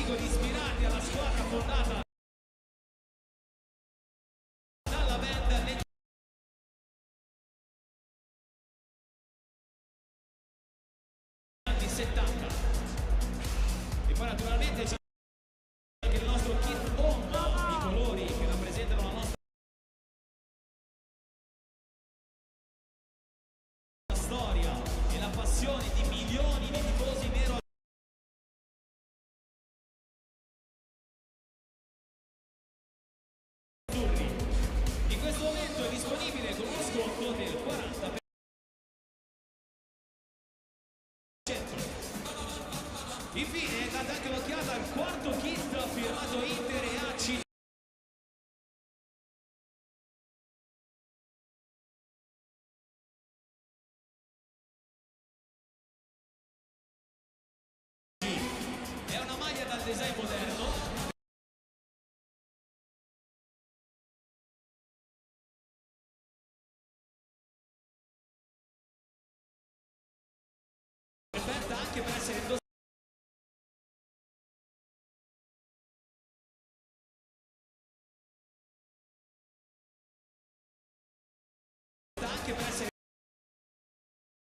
articoli ispirati alla squadra fondata dalla band negli anni 70. E poi naturalmente c'è anche il nostro kit home, i colori che rappresentano la nostra storia e la passione di milioni di tifosi nero. In questo momento è disponibile con uno sconto del 40%. Infine date anche un'occhiata al quarto kit firmato Inter e AC. È una maglia dal design moderno, perfetta anche per essere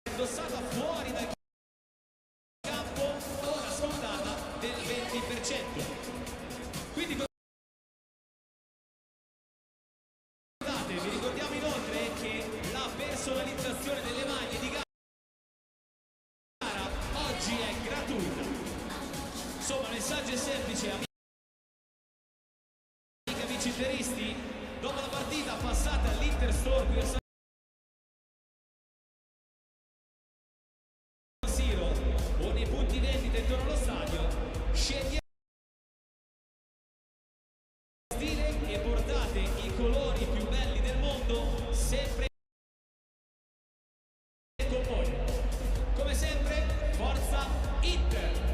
indossata fuori dal campo, ora scontata del 20%. Quindi vi ricordiamo inoltre che la personalizzazione delle maglie di gara oggi è gratuita. Insomma, il messaggio è semplice, amici e amici interisti, dopo la partita passate all'Inter Store qui a San Siro o nei punti vendita intorno allo stadio, scegliete stile e portate i colori più belli del mondo sempre con voi. Come sempre, forza Inter!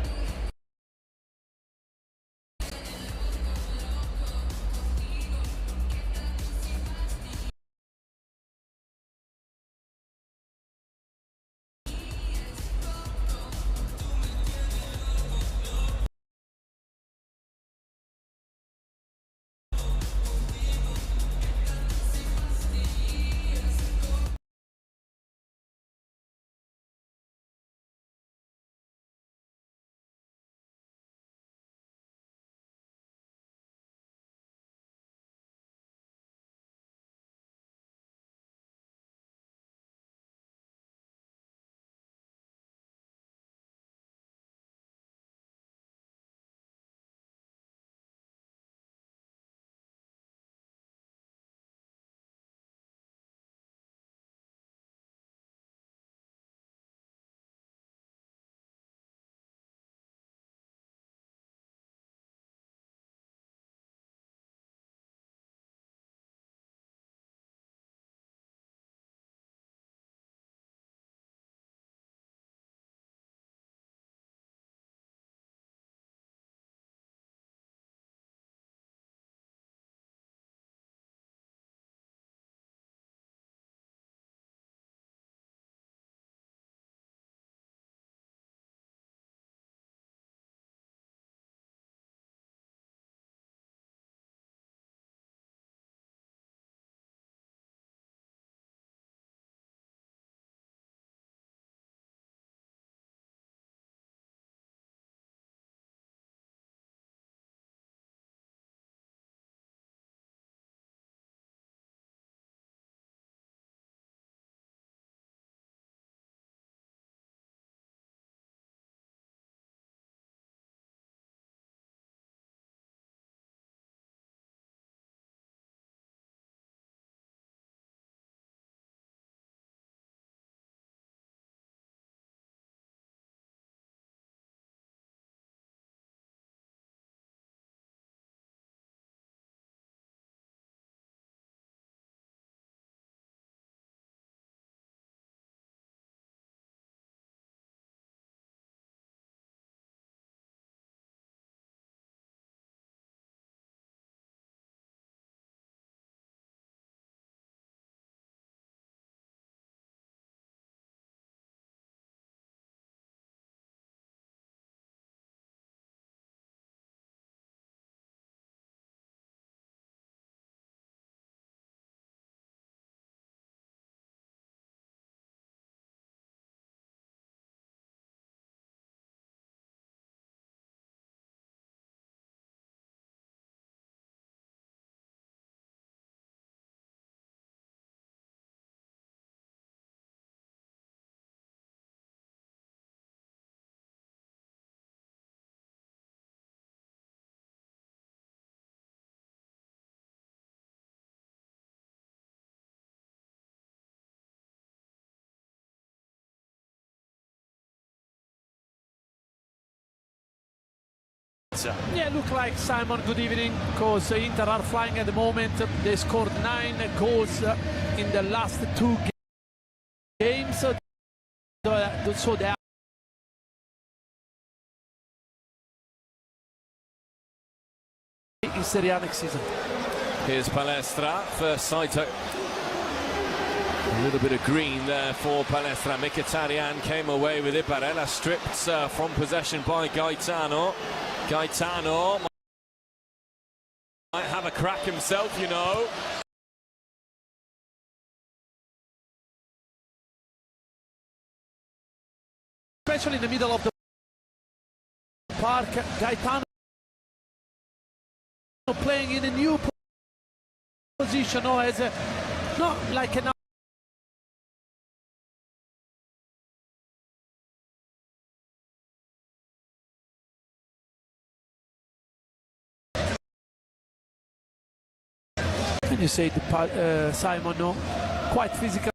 Yeah, look like Simon, good evening, because Inter are flying at the moment. They scored 9 goals in the last 2 games, so they are in Serie A next season. Here's Palestra, first sight. A little bit of green there for Palestra. Mkhitaryan came away with it. Barella stripped from possession by Gaetano. Gaetano might have a crack himself, you know. Especially in the middle of the park, Gaetano playing in a new position, or as a, not like an can you say the Simon, no, quite physical.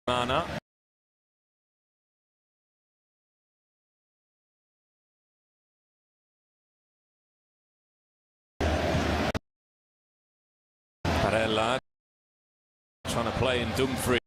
Mana. Barella trying to play in Dumfries.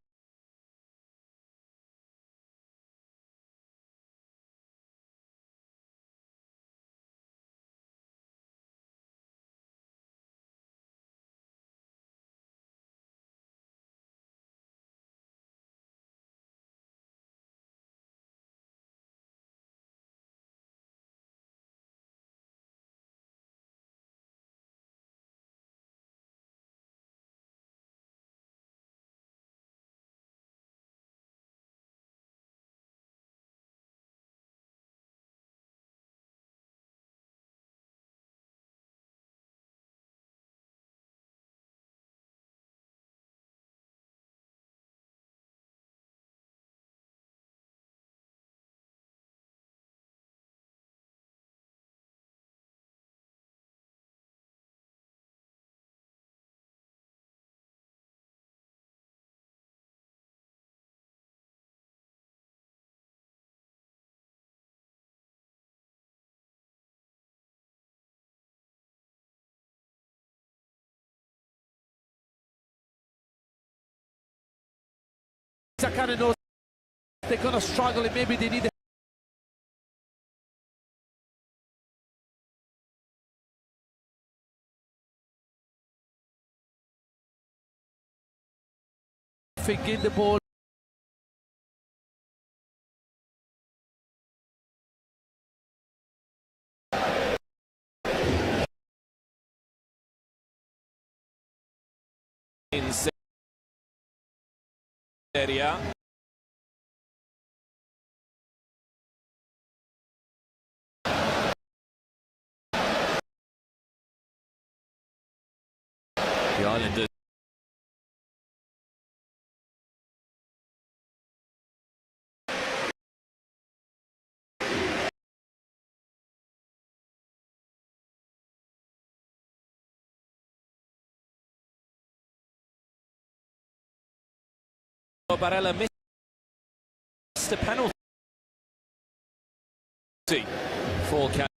Shakane knows they're going to struggle and maybe they need to gain the ball. In Serie. The Islanders Barella missed a penalty for Cagliari.3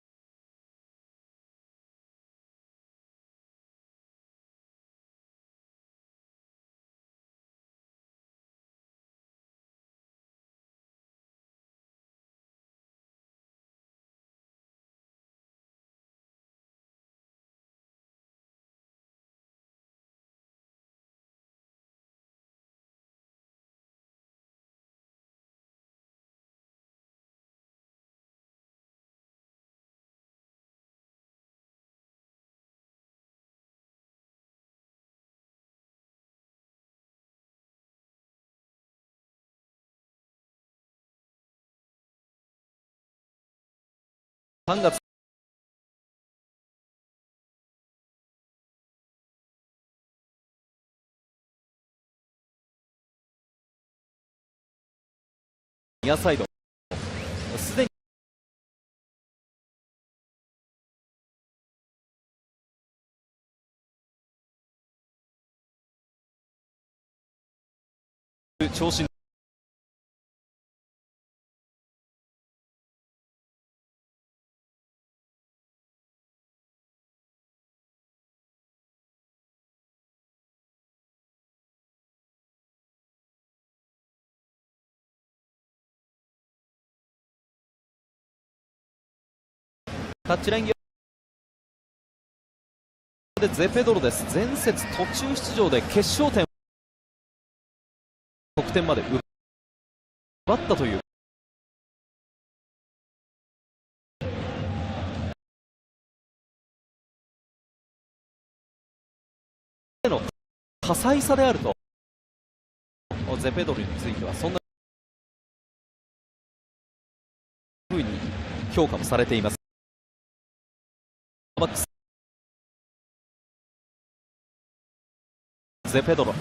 月ニアサイドすでに長身タッチラインでゼペドロです。前節途中出場で決勝点得点まで奪ったというの多彩さであるとゼペドロについてはそんなふうに評価もされています。ゼペドロ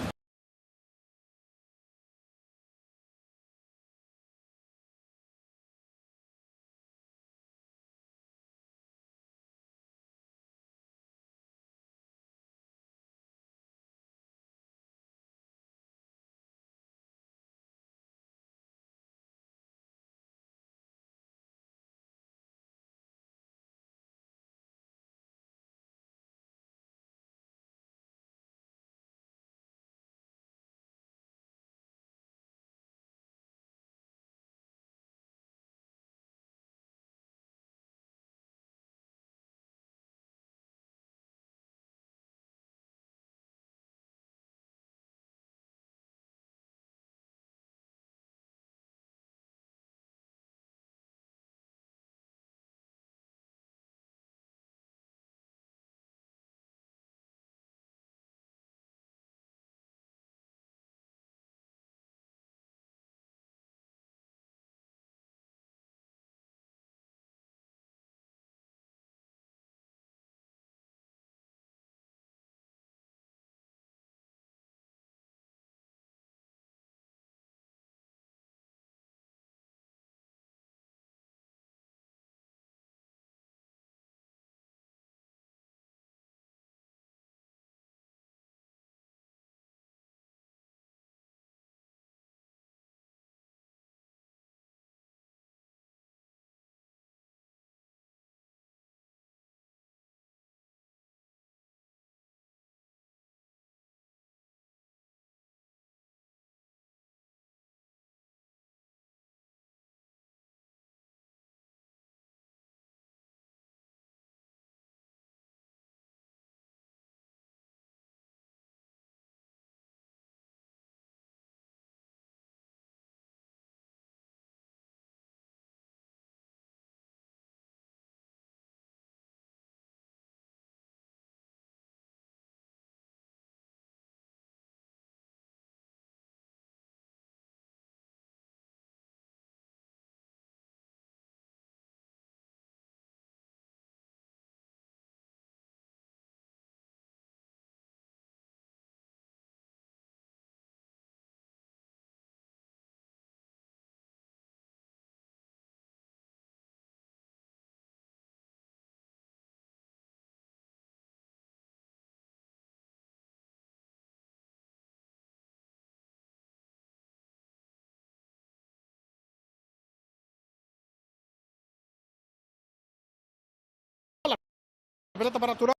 pelota para Turán.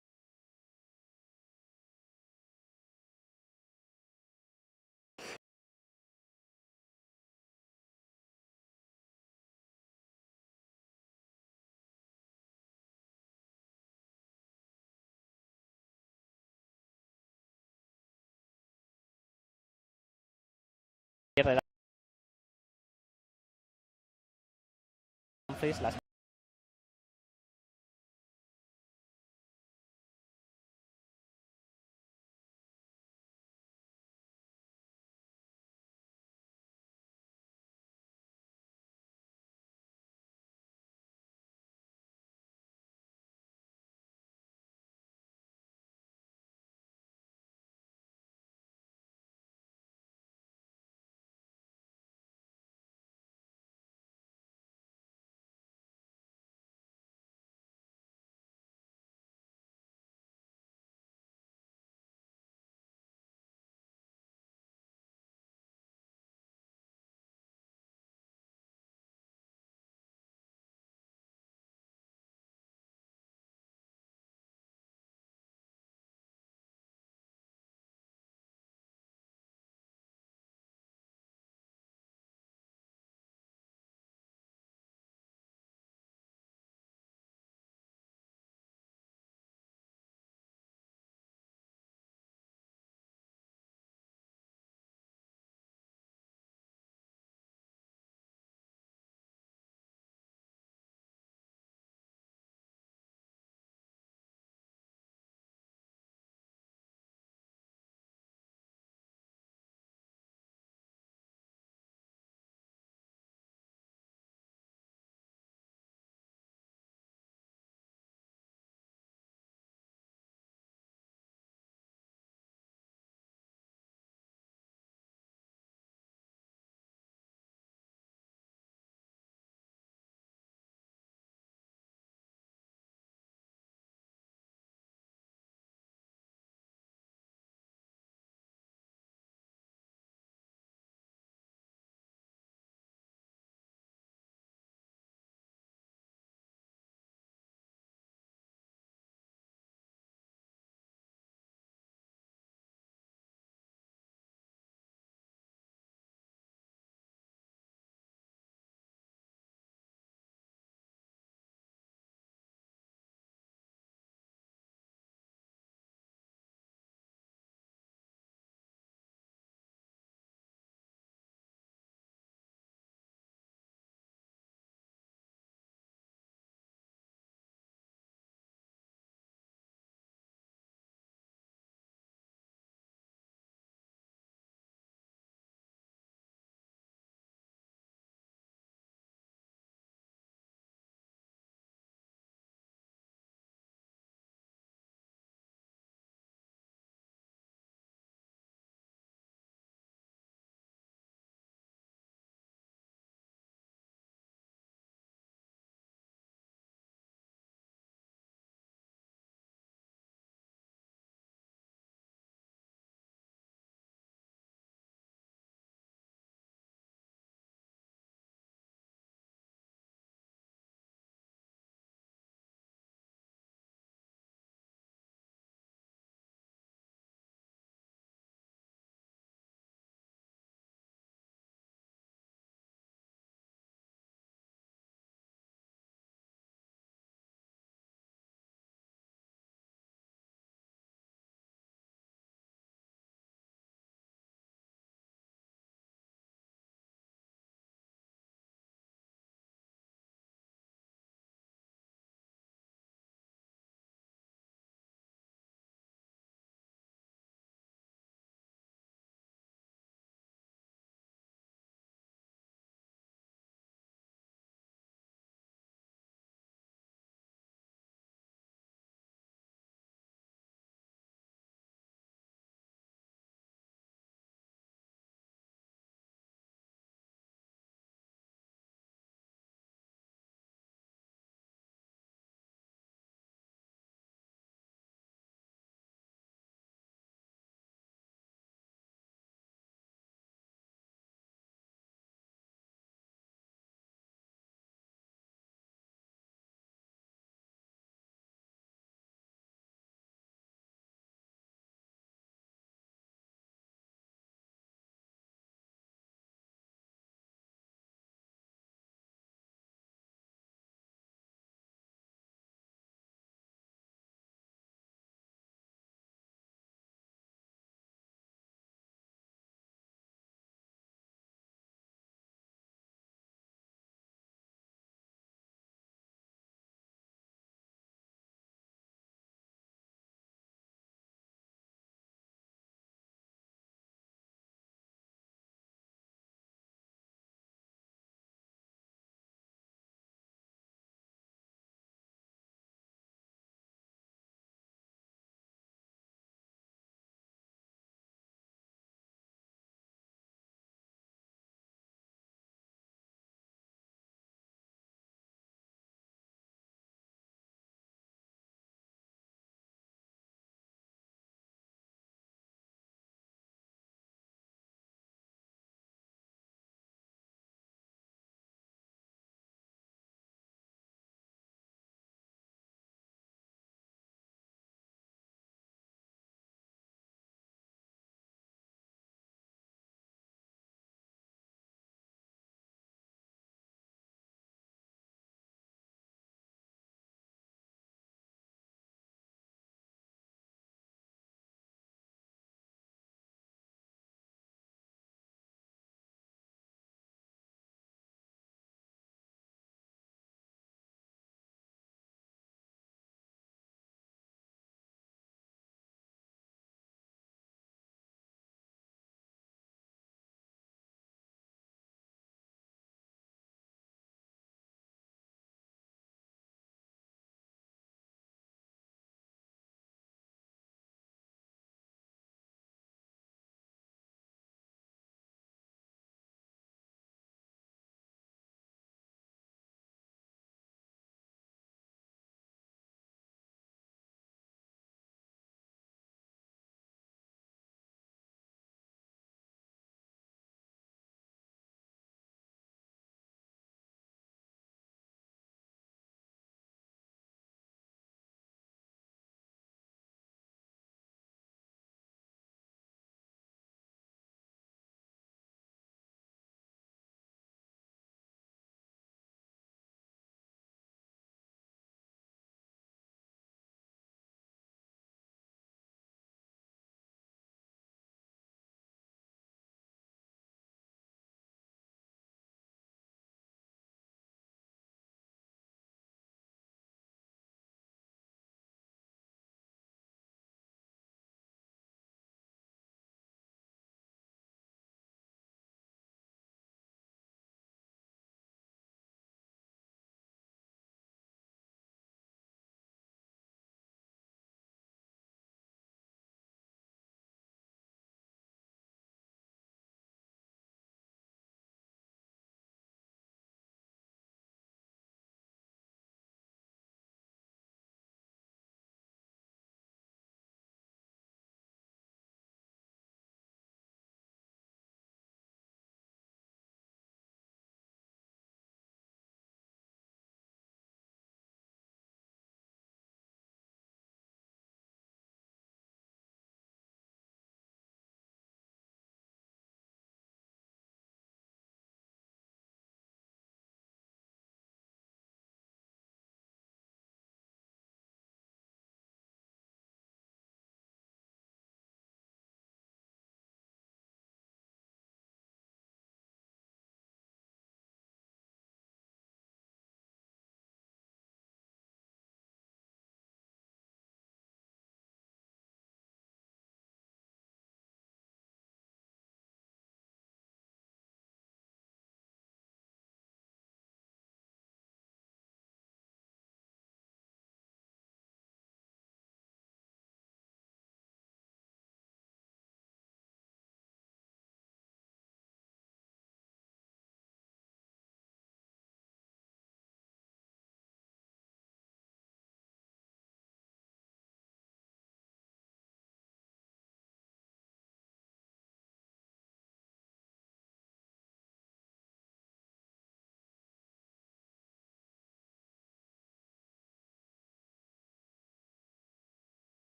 Las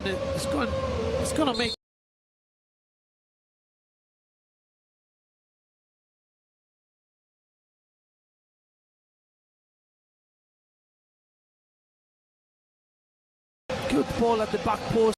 It's going to make good ball at the back post.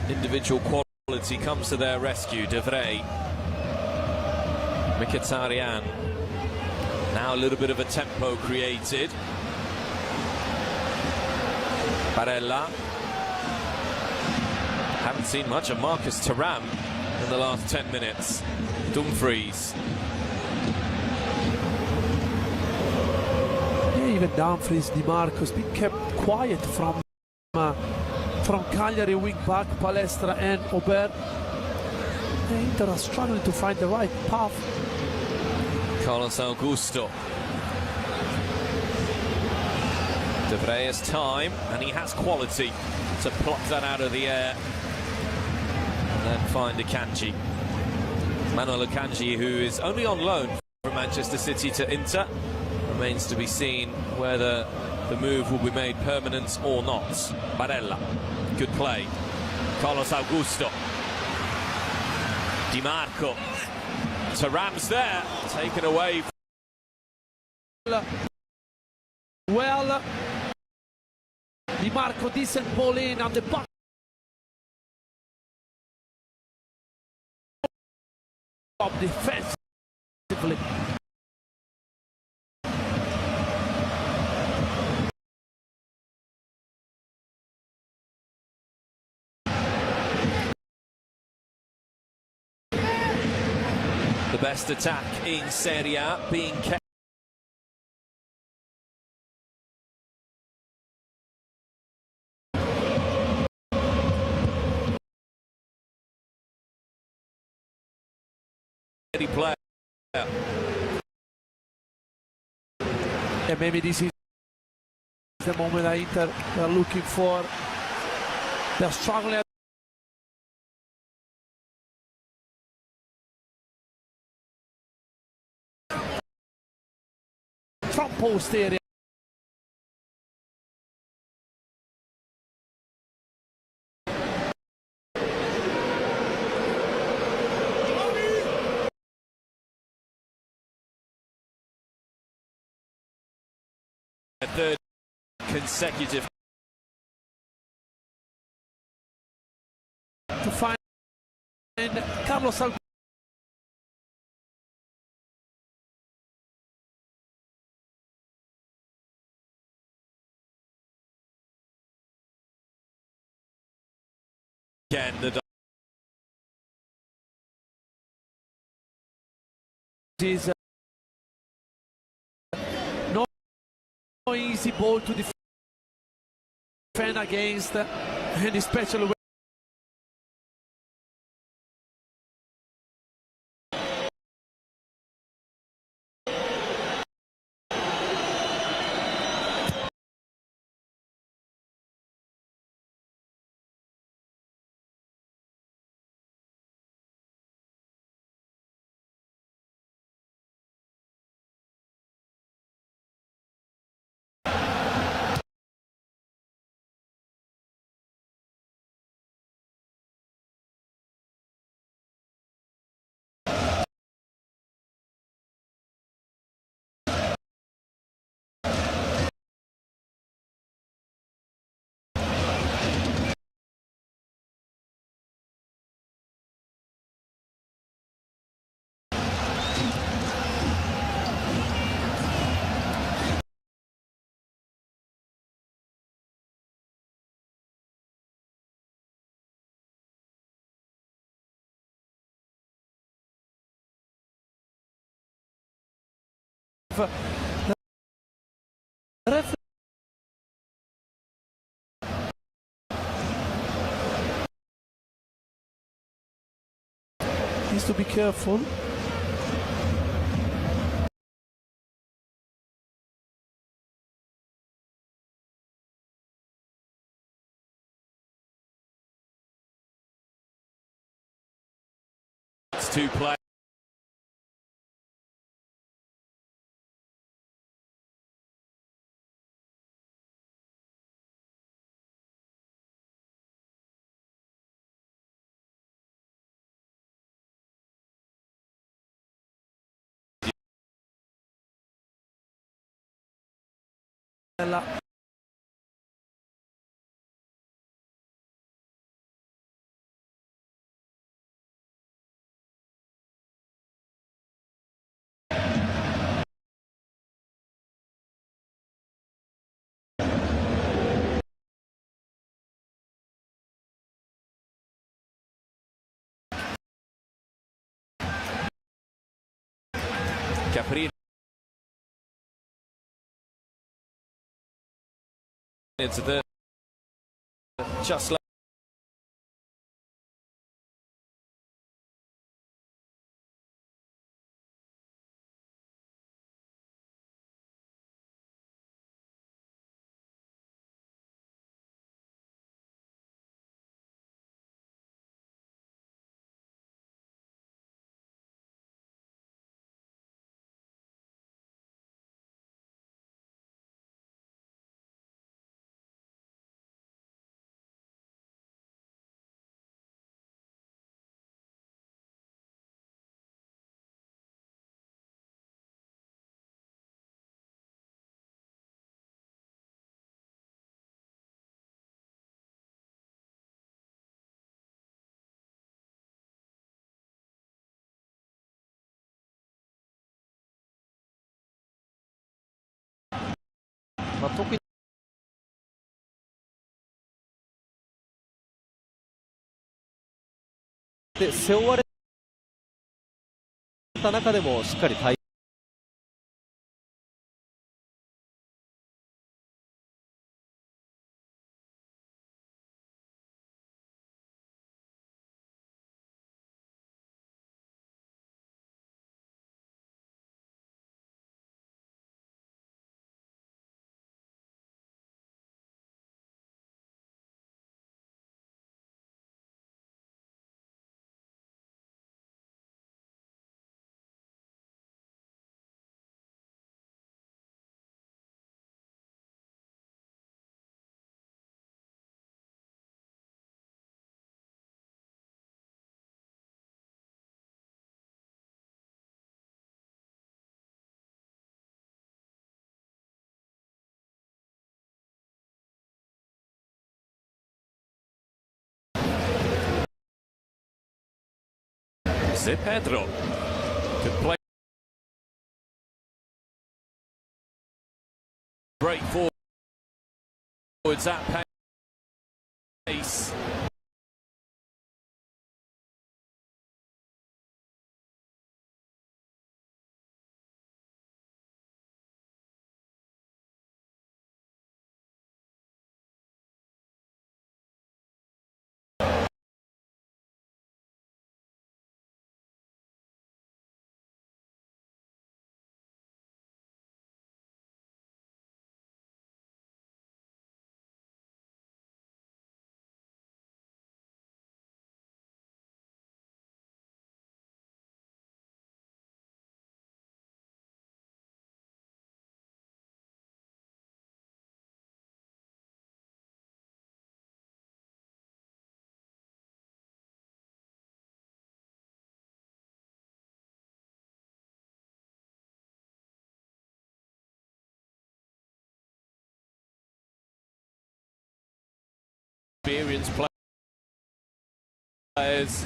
Individual quality comes to their rescue. De Vrij, Mkhitaryan. Now a little bit of a tempo created. Barella. Haven't seen much of Marcus Thuram in the last 10 minutes. Dumfries. Yeah, even Dumfries, Di Marco's been kept quiet from Cagliari wing back, Palestra and Aubert. Inter are struggling to find the right path. Carlos Augusto. De Vrij has time, and he has quality to pluck that out of the air and then find Akanji. Manuel Akanji, who is only on loan from Manchester City to Inter. Remains to be seen whether the move will be made permanent or not. Barella, good play. Carlos Augusto. Di Marco. Thuram's there, taken away. Well, Di Marco, decent ball in on the back. Defensively. The best attack in Serie A being kept. Player. And maybe this is the moment that Inter are looking for. They're struggling. From post area. A third consecutive. To find Carlos Augusto. Again, the is no easy ball to defend against, and especially when referee needs to be careful. It's two play. Caprini into the just left.特にで背負われた中でもしっかり対Zé Pedro could play break forwards at pace. Experienced players.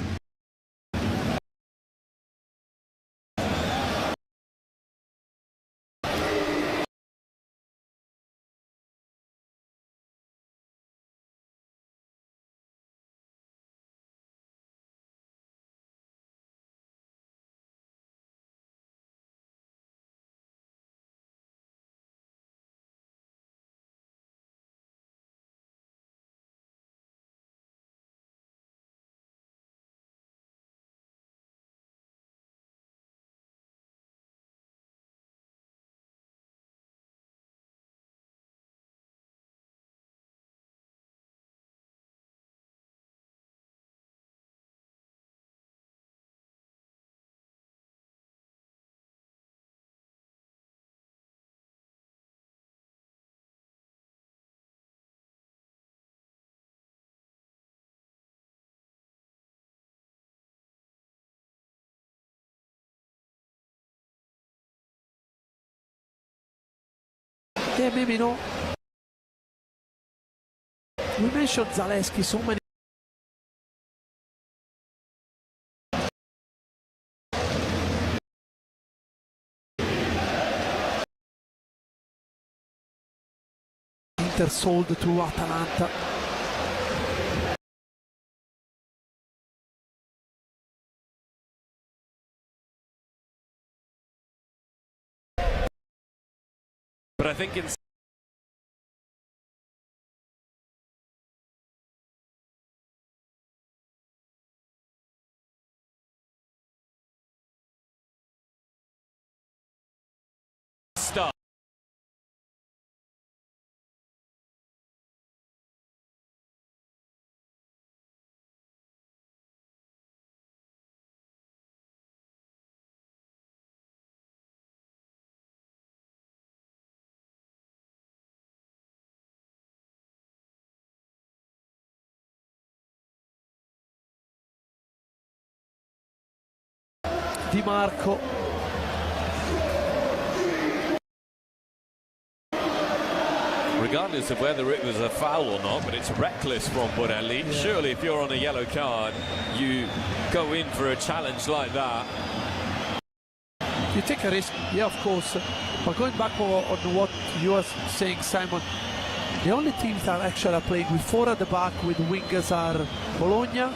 Yeah, maybe no. We mentioned Zalewski so many. Inter sold to Atalanta. But I think in start. Di Marco. Regardless of whether it was a foul or not, but it's reckless from Borelli. Yeah. Surely if you're on a yellow card, you go in for a challenge like that. You take a risk, yeah, of course. But going back on what you were saying, Simon, the only teams that actually are playing with four at the back with wingers are Bologna,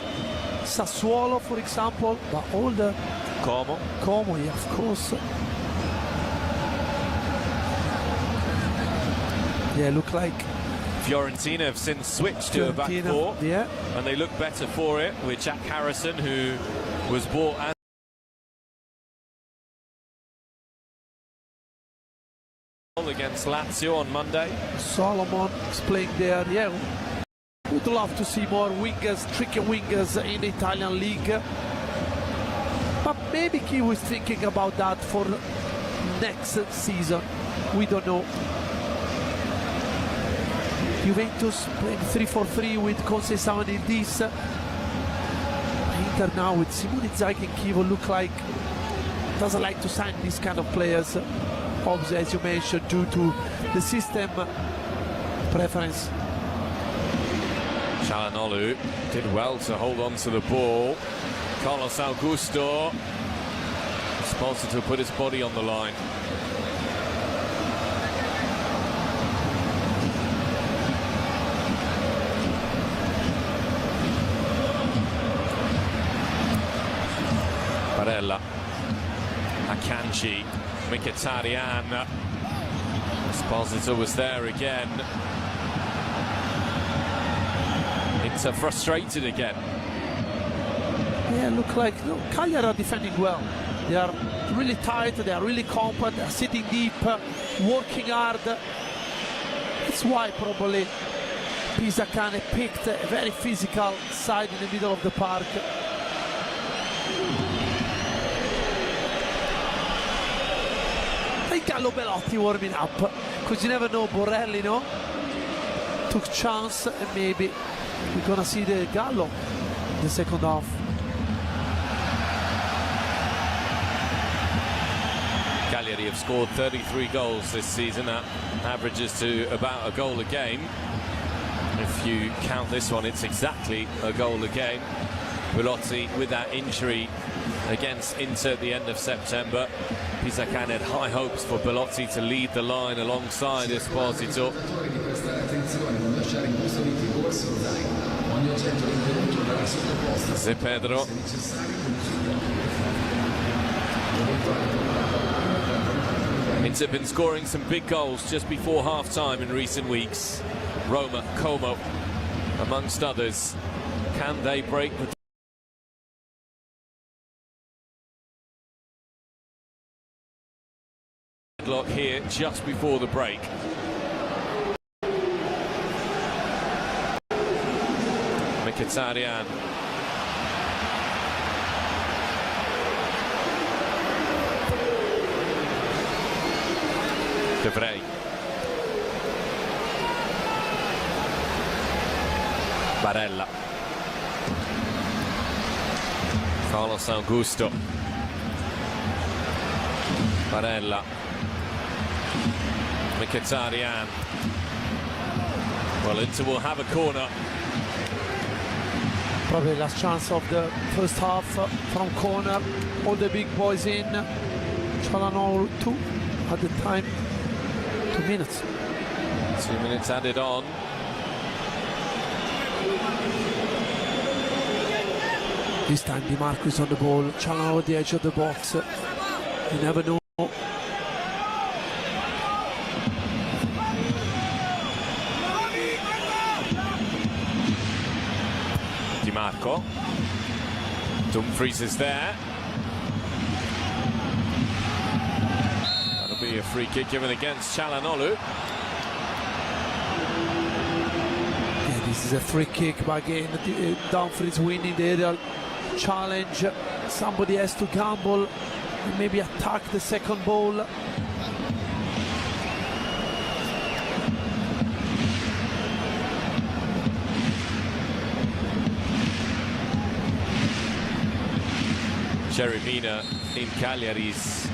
Sassuolo, for example, but all the Como. yeah, of course. Yeah, look like Fiorentina have since switched to a back four, yeah, and they look better for it with Jack Harrison, who was bought as against Lazio on Monday. Solomon is playing there. Yeah, would love to see more wingers, tricky wingers in the Italian league. But maybe he was thinking about that for next season. We don't know. Juventus playing 3-4-3 with Conceição and Ildiz. Inter now with Simone Inzaghi and Chievo look like doesn't like to sign these kind of players. Obviously, as you mentioned, due to the system preference. Çalhanoğlu did well to hold on to the ball. Carlos Augusto supposed to put his body on the line. Barella, Akanji, Mkhitaryan. Esposito was there again. It's frustrated again. Yeah, look like Cagliari are defending well. They are really tight, they are really compact, they are sitting deep, working hard. That's why probably Pisacane picked a very physical side in the middle of the park. I think Gallo Belotti warming up, because you never know, Borelli, no? Took chance, and maybe we're gonna see the Gallo in the second half. Cagliari have scored 33 goals this season. That averages to about a goal a game. If you count this one, it's exactly a goal a game. Belotti with that injury against Inter at the end of September. Pisacane had high hopes for Belotti to lead the line alongside Esposito. Zé Pedro. Inter have been scoring some big goals just before half-time in recent weeks. Roma, Como, amongst others. Can they break the deadlock here just before the break? Mkhitaryan. De Vrij. Barella. Carlos Augusto. Barella. Mkhitaryan. Well, Inter will have a corner. Probably last chance of the first half from corner. All the big boys in. Çalhanoğlu 2 at the time. 2 minutes. 2 minutes added on. This time Di Marco is on the ball. Çalhanoğlu at the edge of the box. You never know. Di Marco. Dumfries is there. That'll be a free kick given against Çalhanoğlu. Yeah, this is a free kick, but again, Dumfries winning the aerial challenge. Somebody has to gamble and maybe attack the second ball. Jeremina in Cagliari is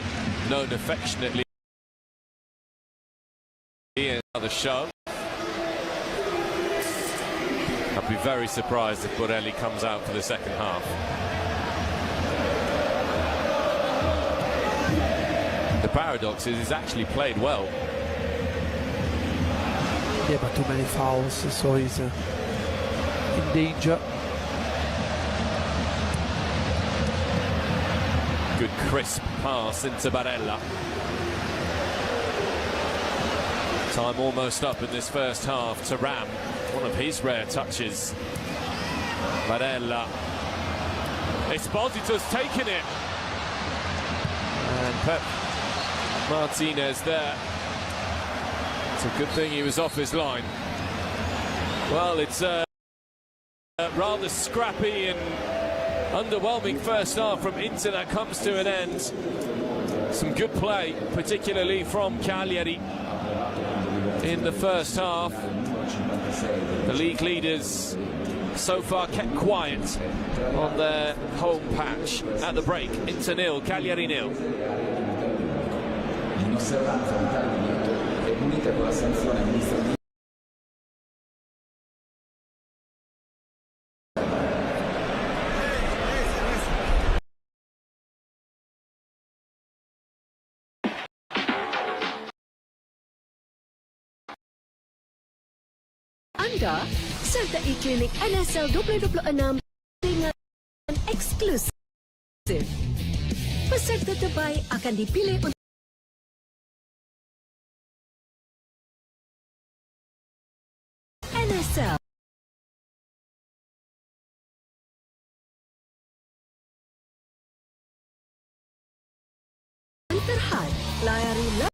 known affectionately as another shove. I'd be very surprised if Borelli comes out for the second half. The paradox is he's actually played well. Yeah, but too many fouls, so he's in danger. Good crisp pass into Barella. Time almost up in this first half. Thuram, one of his rare touches. Barella. Esposito's taken it. And Pep Martinez there. It's a good thing he was off his line. Well, it's a rather scrappy and underwhelming first half from Inter that comes to an end. Some good play, particularly from Cagliari in the first half. The league leaders so far kept quiet on their home patch. At the break, Inter 0, Cagliari 0. Anda sertai klinik NSL 2026 dengan eksklusif. Peserta terbaik akan dipilih untuk NSL. Terhad, layari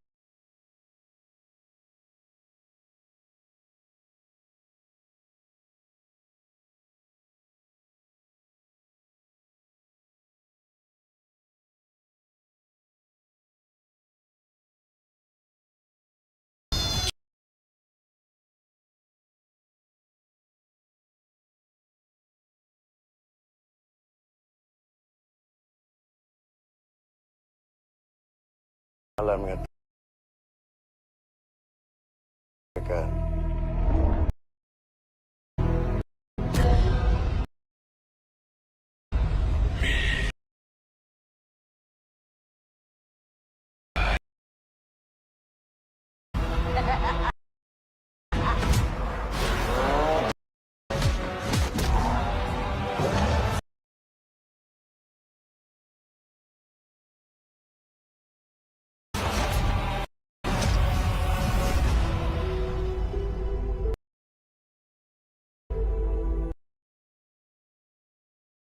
malam mengatakan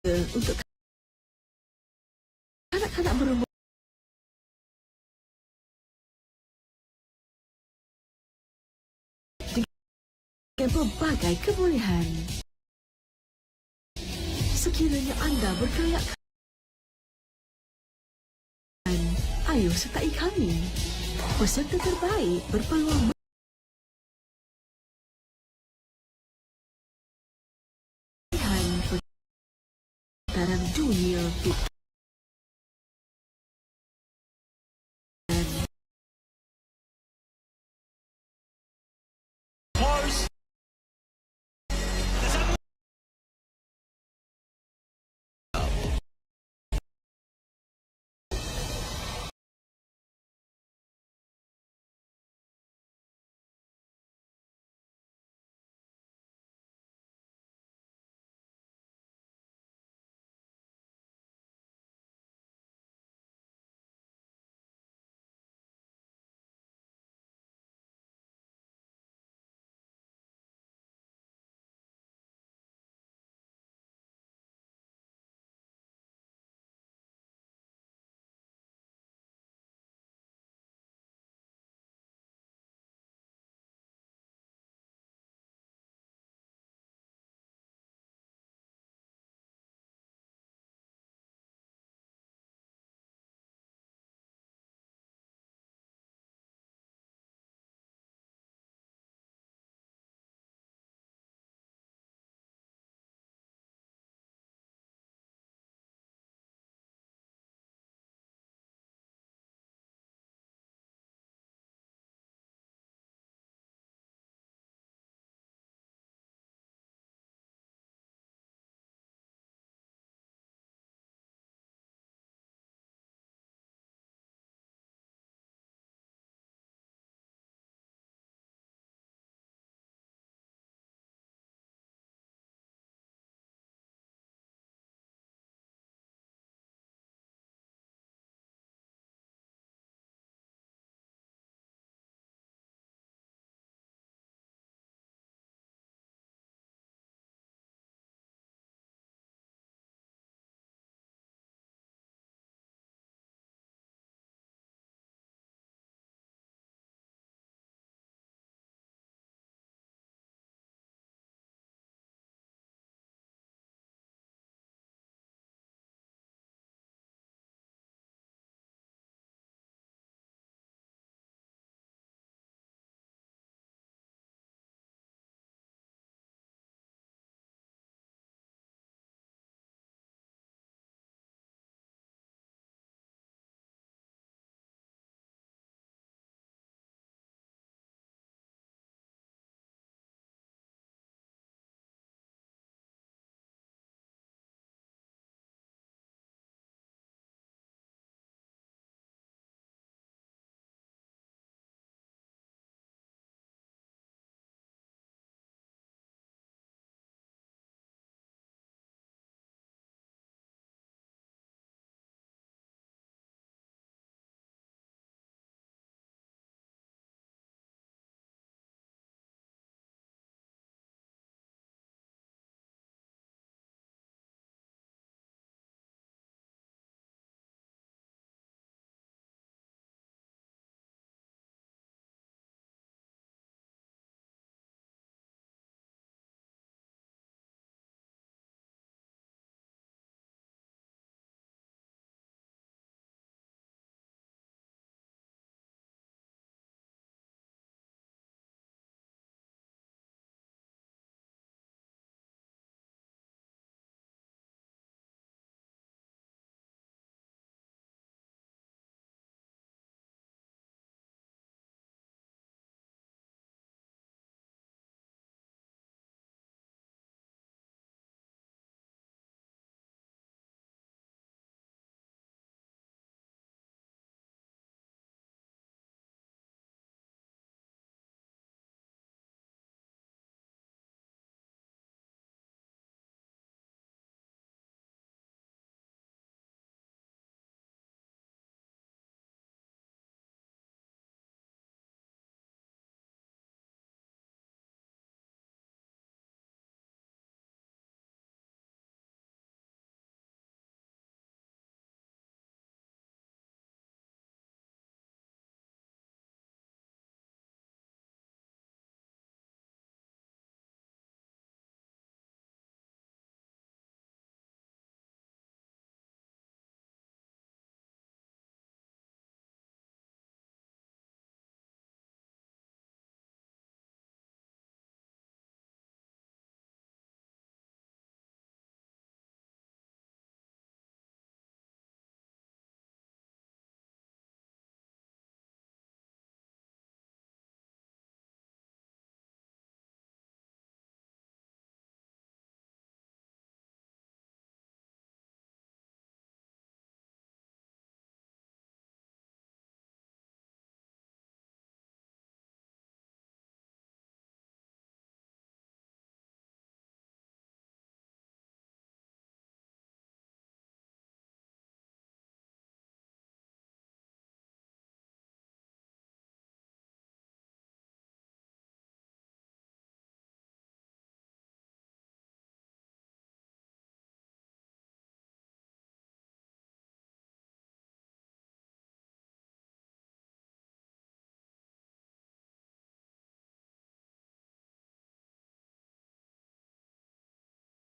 untuk kanak-kanak berumur dengan pelbagai kebolehan. Sekiranya anda berkelayakan, ayo sertai kami. Peserta terbaik berpeluang putaran dunia.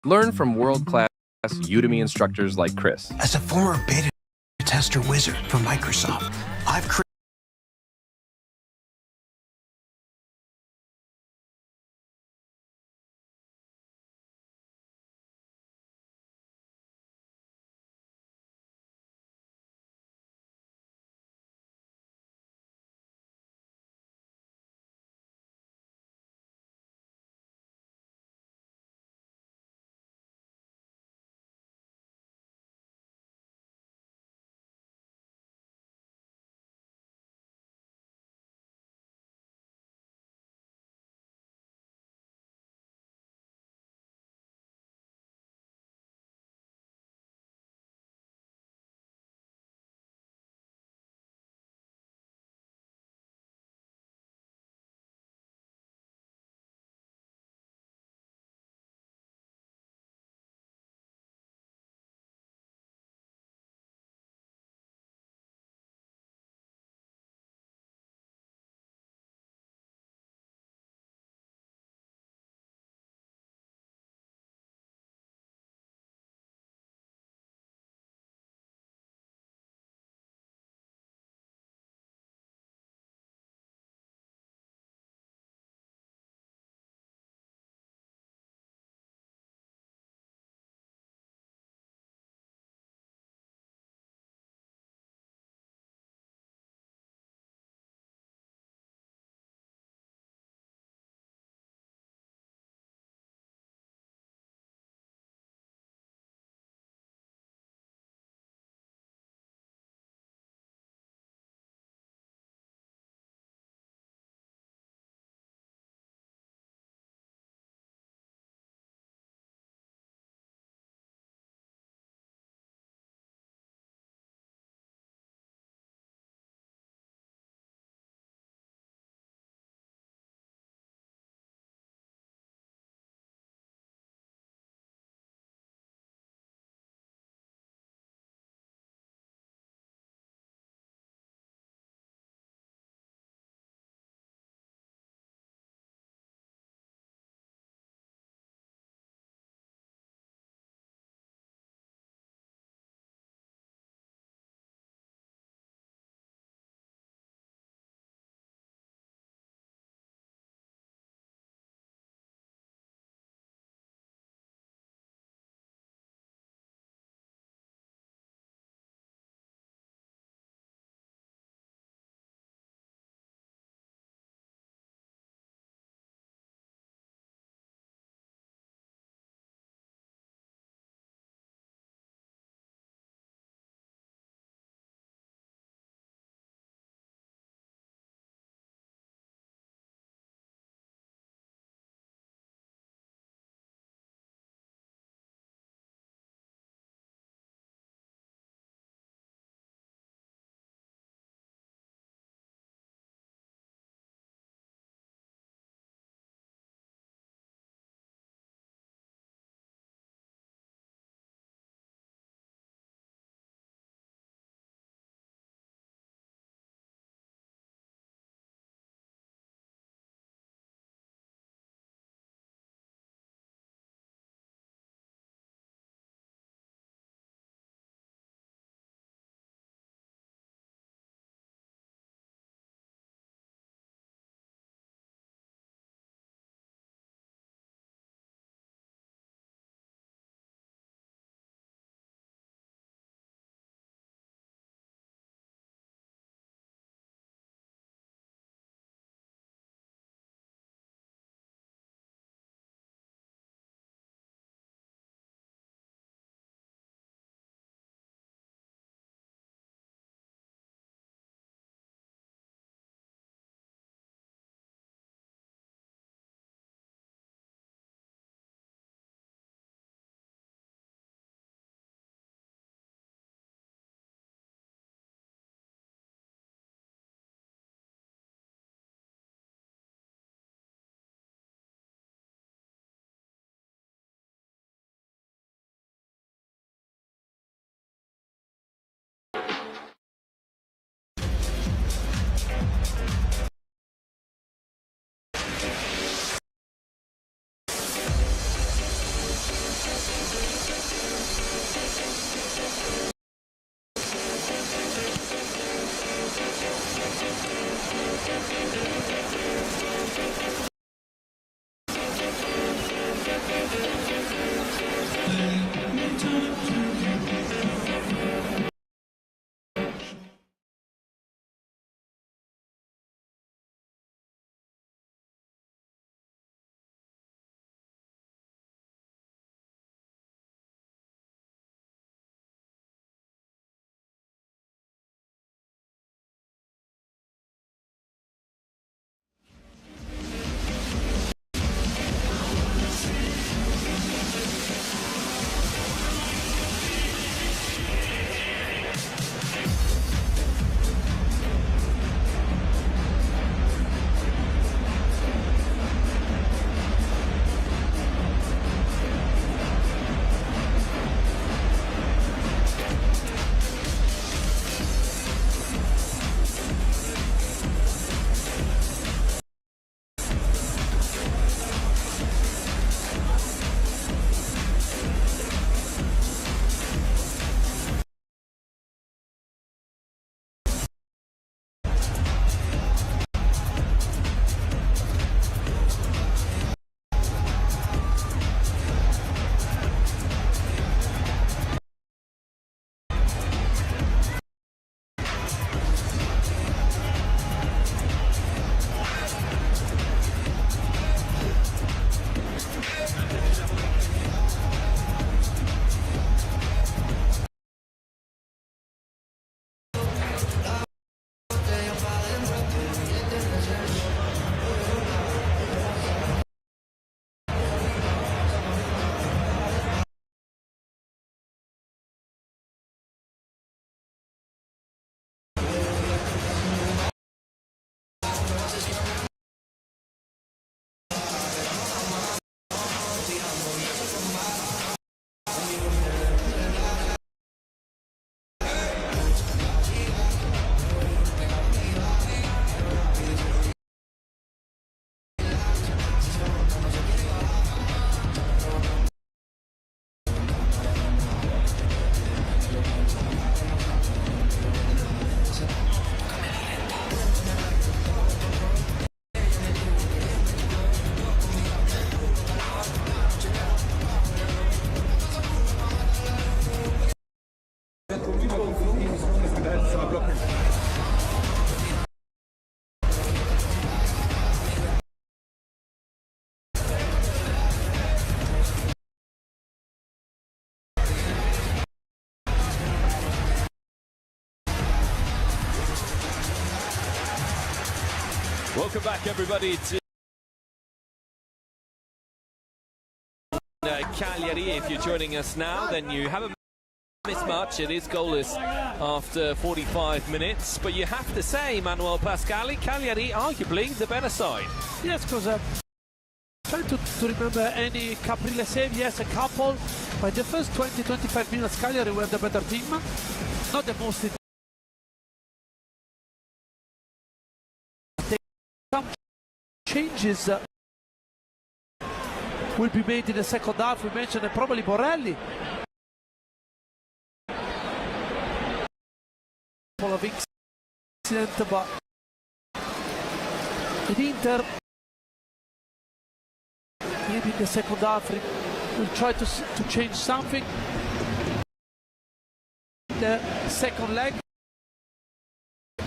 Learn from world-class Udemy instructors like Chris. As a former beta tester wizard for Microsoft, I've created Welcome back, everybody, to Cagliari. If you're joining us now, then you haven't missed much. It is goalless after 45 minutes, but you have to say, Manuel Pascali, Cagliari arguably the better side. Yes, because trying to remember any Caprile save. Yes, a couple, but the first 20-25 minutes Cagliari were the better team, not the most. Some changes will be made in the second half. We mentioned probably Borelli. Full of incident, but in Inter, maybe in the second half we'll try to change something. The second leg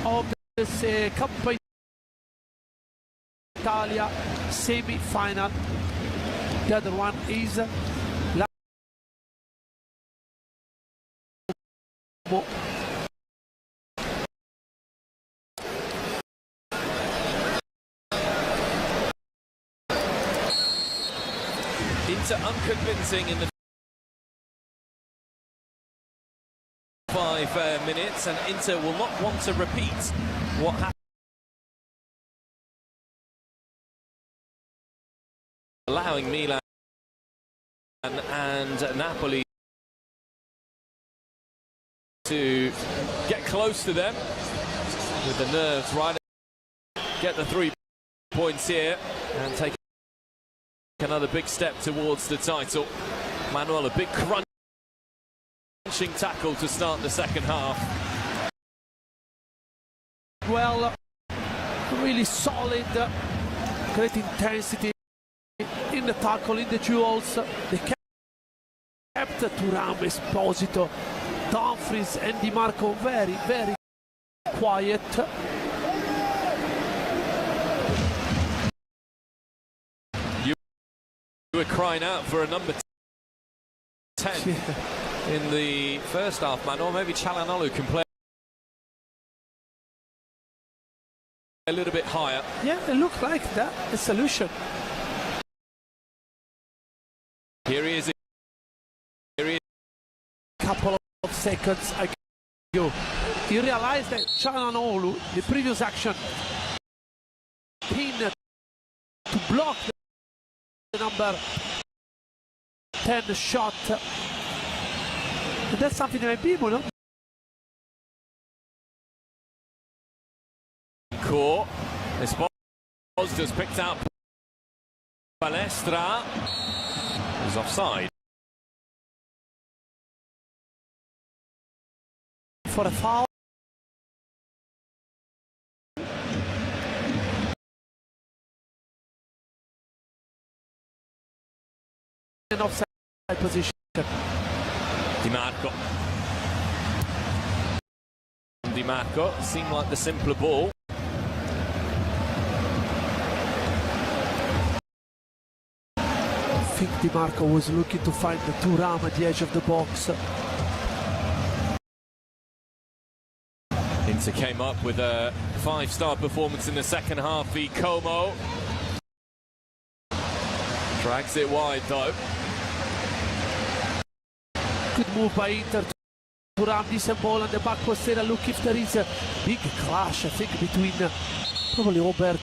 of this Coppa Italia semi-final. The other one is Inter unconvincing in the 5 minutes, and Inter will not want to repeat what happened, allowing Milan and Napoli to get close to them with the nerves right, get the 3 points here and take another big step towards the title. Manuel, a big crunching tackle to start the second half. well, really solid, great intensity in the tackle, in the duels. They kept Thuram, Esposito, Dumfries and Di Marco very, very quiet. You were crying out for a number 10 in the first half, man, or maybe Çalhanoğlu can play a little bit higher. Yeah, it looked like that, a solution. Here he is. Here he is. Couple of seconds ago, he realized that Çalhanoğlu, the previous action, pinned to block the number 10 shot. And that's something that people know. Core. Esposito just picked out Palestra. He's offside. For a foul. In offside position. Di Marco. Di Marco seemed like the simpler ball. I think Di Marco was looking to find the Thuram at the edge of the box. Inter came up with a 5-star performance in the second half. Como drags it wide though. Good move by Inter. Thuram, decent ball on the back post area. Look if there is a big clash, I think, between probably Obert.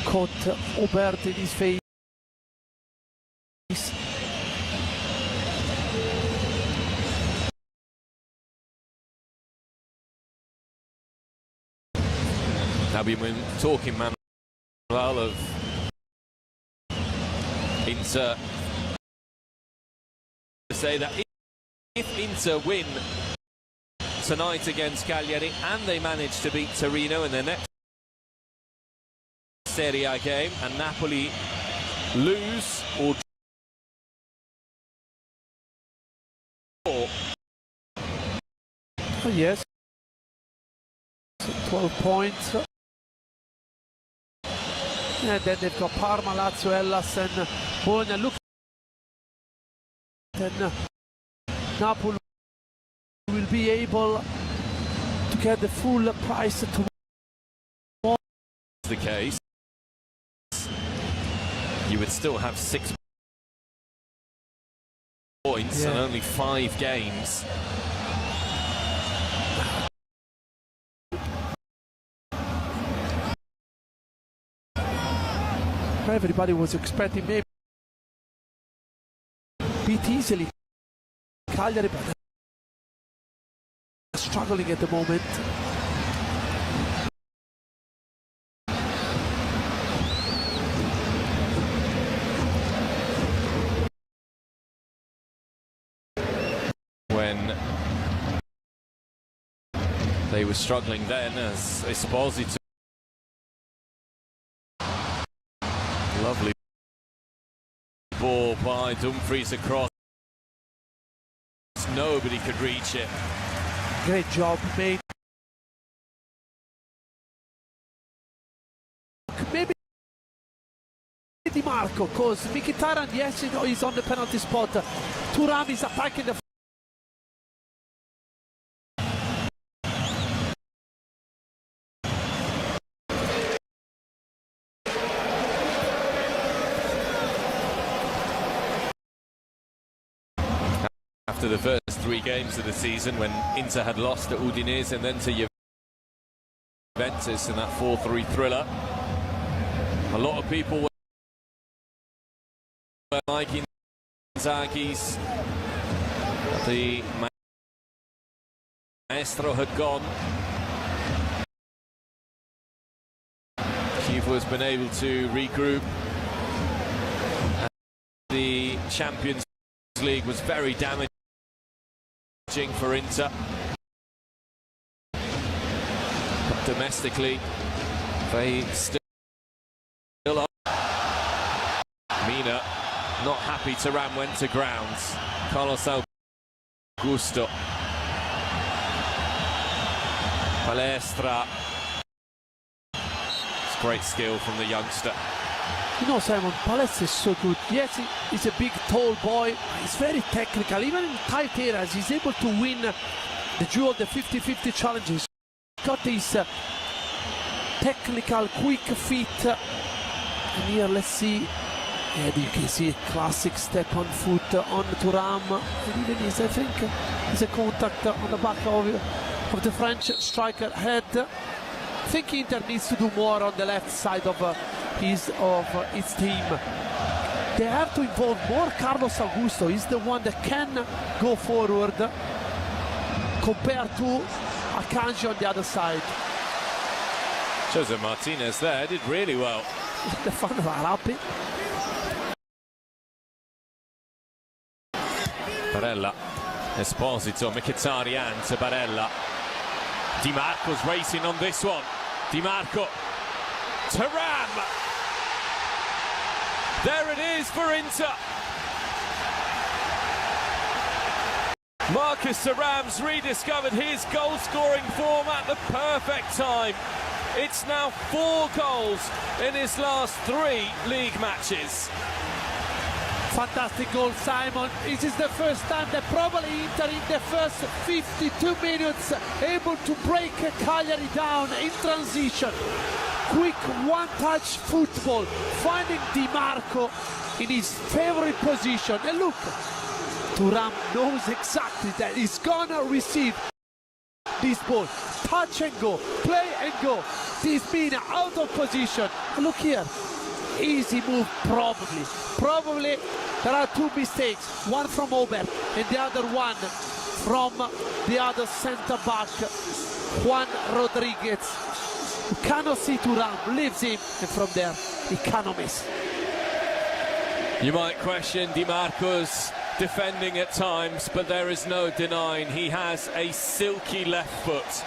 Caught Obert in his face. Now we've been talking, man, of Inter. To say that if Inter win tonight against Cagliari and they manage to beat Torino in their next Serie A game, and Napoli lose or draw. Oh, yes. 12 points. And then they've got Parma, Lazio, Hellas and Bologna. Look, then Napoli will be able to get the full price tomorrow. The case, you would still have 6 points and only 5 games. Everybody was expecting maybe beat easily Cagliari, but they're struggling at the moment. When they were struggling then, as Esposito. Lovely ball by Dumfries across. Nobody could reach it. Great job made. Maybe Di Marco, because Mkhitaryan, yes, you know, he's on the penalty spot. Thuram is attacking the. After the first 3 games of the season, when Inter had lost to Udinese and then to Juventus in that 4-3 thriller, a lot of people were liking Inzaghi's. The maestro had gone. Juve has been able to regroup. The Champions League was very damaging for Inter, but domestically they still are. Mina not happy. Thuram went to grounds. Carlos Augusto, Palestra. It's great skill from the youngster. You know, Simon, Palestra is so good. Yes, he's a big, tall boy. He's very technical. Even in tight areas, he's able to win the duel, the 50-50 challenges. He's got this technical, quick feet. And here, let's see. Yeah, you can see a classic step on foot on Thuram. And even I think, there's a contact on the back of the French striker head. I think Inter needs to do more on the left side of its team. They have to involve more Carlos Augusto. He's the one that can go forward compared to Akanji on the other side. Jose Martinez there did really well. The fans are happy. Barella, Esposito, Mkhitaryan to Barella. Di Marco's racing on this one. Di Marco, Thuram. There it is for Inter. Marcus Thuram's rediscovered his goal-scoring form at the perfect time. It's now 4 goals in his last 3 league matches. Fantastic goal, Simon. This is the first time that probably Inter in the first 52 minutes able to break Cagliari down in transition. Quick one-touch football, finding Di Marco in his favorite position. And look, Thuram knows exactly that he's gonna receive this ball. Touch and go, play and go. He's been out of position. Look here. Easy move, probably. Probably there are 2 mistakes, one from Ober and the other one from the other centre back, Juan Rodriguez. You cannot see Thuram, leaves him, and from there he cannot miss. You might question Di Marco's defending at times, but there is no denying he has a silky left foot.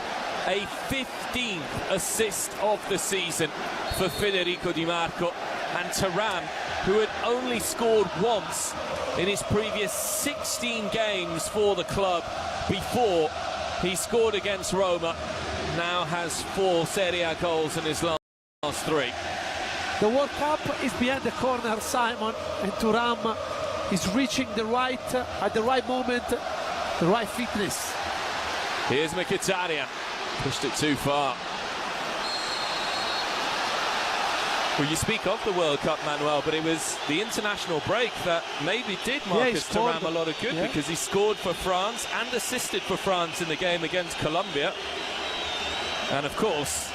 A 15th assist of the season for Federico Di Marco. And Thuram, who had only scored once in his previous 16 games for the club before he scored against Roma, now has 4 Serie A goals in his last 3. The World Cup is behind the corner, Simon, and Thuram is reaching the right at the right moment, the right fitness. Here's Mkhitaryan. Pushed it too far. Well, you speak of the World Cup, Manuel, but it was the international break that maybe did Marcus Thuram a lot of good, because he scored for France and assisted for France in the game against Colombia. And of course,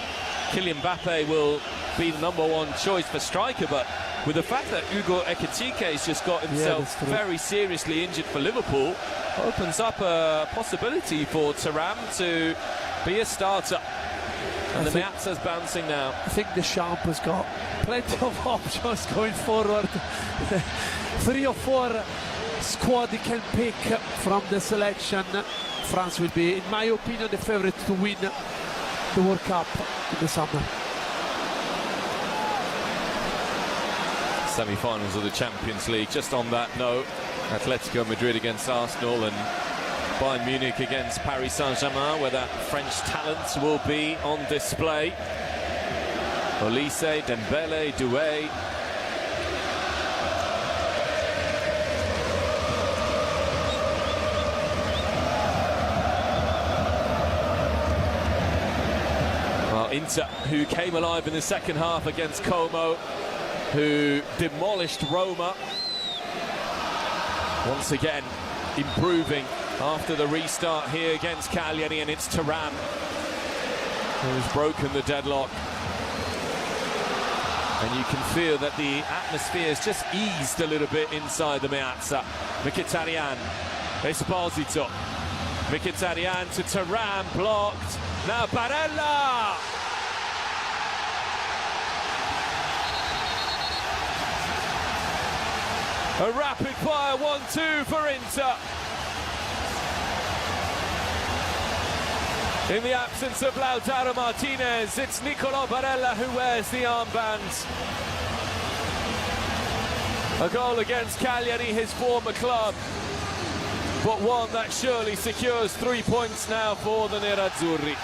Kylian Mbappe will be the #1 choice for striker, but with the fact that Hugo Ekitike has just got himself very seriously injured for Liverpool, opens up a possibility for Thuram to be a starter. And the Meazza's bouncing now. I think Deschamps has got plenty of options going forward. 3 or 4 squad he can pick from the selection. France will be, in my opinion, the favourite to win the World Cup in the summer. Semi-finals of the Champions League. Just on that note, Atletico Madrid against Arsenal and Bayern Munich against Paris Saint-Germain, where that French talent will be on display. Olise, Dembele, Doué. Well, Inter, who came alive in the second half against Como, who demolished Roma, once again improving after the restart here against Cagliari, and it's Thuram who's broken the deadlock. And you can feel that the atmosphere has just eased a little bit inside the Meazza. Mkhitaryan, Esposito, Mkhitaryan to Thuram, blocked. Now Barella! A rapid-fire 1-2 for Inter. In the absence of Lautaro Martinez, it's Niccolò Barella who wears the armband. A goal against Cagliari, his former club, but one that surely secures 3 points now for the Nerazzurri.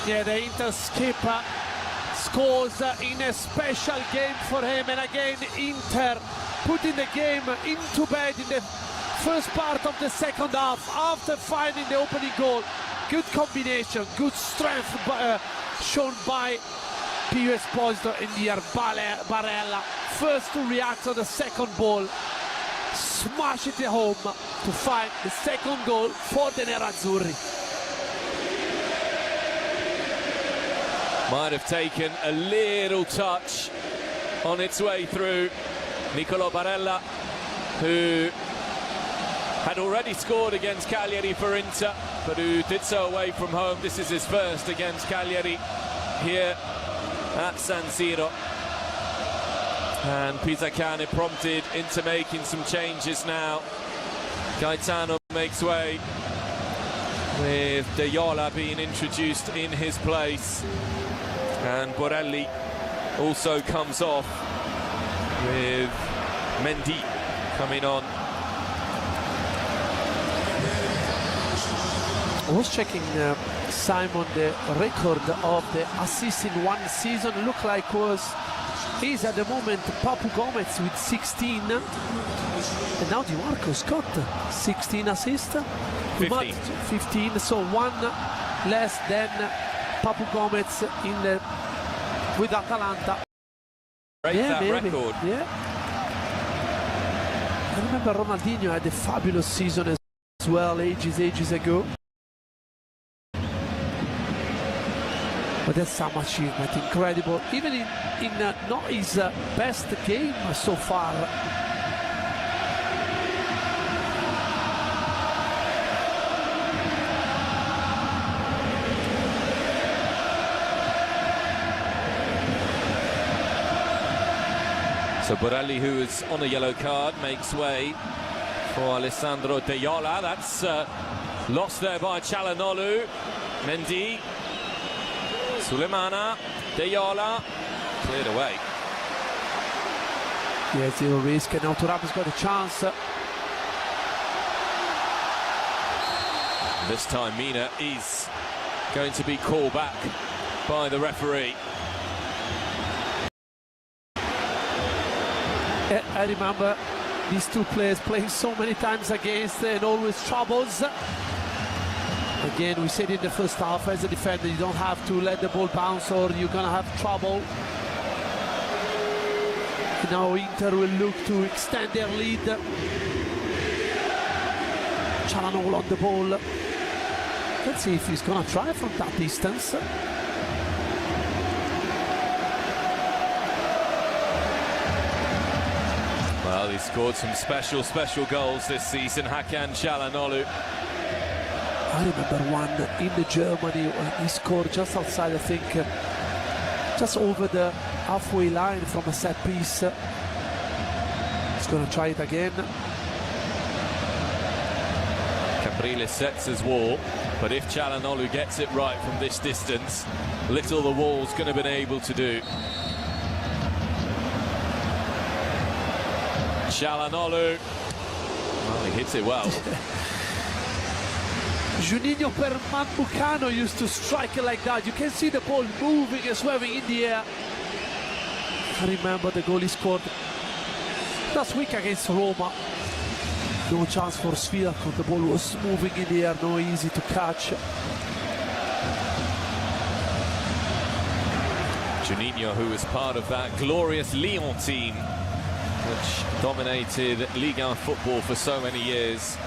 Yeah, the Inter skipper scores in a special game for him, and again Inter putting the game into bed in the first part of the second half after finding the opening goal. Good combination, good strength shown by Pio Esposito and Barella. First to react on the second ball, smash it home to find the second goal for the Nerazzurri. Might have taken a little touch on its way through. Niccolò Barella, who had already scored against Cagliari for Inter, but who did so away from home. This is his first against Cagliari here at San Siro. And Pisacane prompted into making some changes now. Gaetano makes way, with De Jola being introduced in his place. And Borelli also comes off, with Mendy coming on. I was checking, Simon, the record of the assists in one season. Look like he's at the moment Papu Gomez with 16, and now Di Marco's got 16 assists. 15, so one less than Papu Gomez with Atalanta. Break that record. Yeah. I remember Ronaldinho had a fabulous season as well ages ago. But that's some achievement, incredible. Even in not his best game so far. So Borelli, who is on a yellow card, makes way for Alessandro De Jola. That's lost there by Çalhanoğlu. Mendy, Sulemana, De Jola, cleared away. Yeah, zero risk, and now Thuram's got a chance. This time Mina is going to be called back by the referee. I remember these two players playing so many times against and always troubles. Again, we said in the first half, as a defender, you don't have to let the ball bounce or you're going to have trouble. Now Inter will look to extend their lead. Çalhanoğlu on the ball. Let's see if he's going to try from that distance. Well, he scored some special goals this season, Hakan Çalhanoğlu. I remember one in Germany when he scored just outside, I think, just over the halfway line from a set piece. He's going to try it again. Capriles sets his wall, but if Çalhanoğlu gets it right from this distance, little the wall's going to be able to do. Çalhanoğlu, well, he hits it well. Juninho Pernambucano used to strike it like that. You can see the ball moving and swerving in the air. I remember the goal he scored last week against Roma. No chance for Svirakov. The ball was moving in the air, no easy to catch. Juninho, who was part of that glorious Lyon team, which dominated Ligue 1 football for so many years.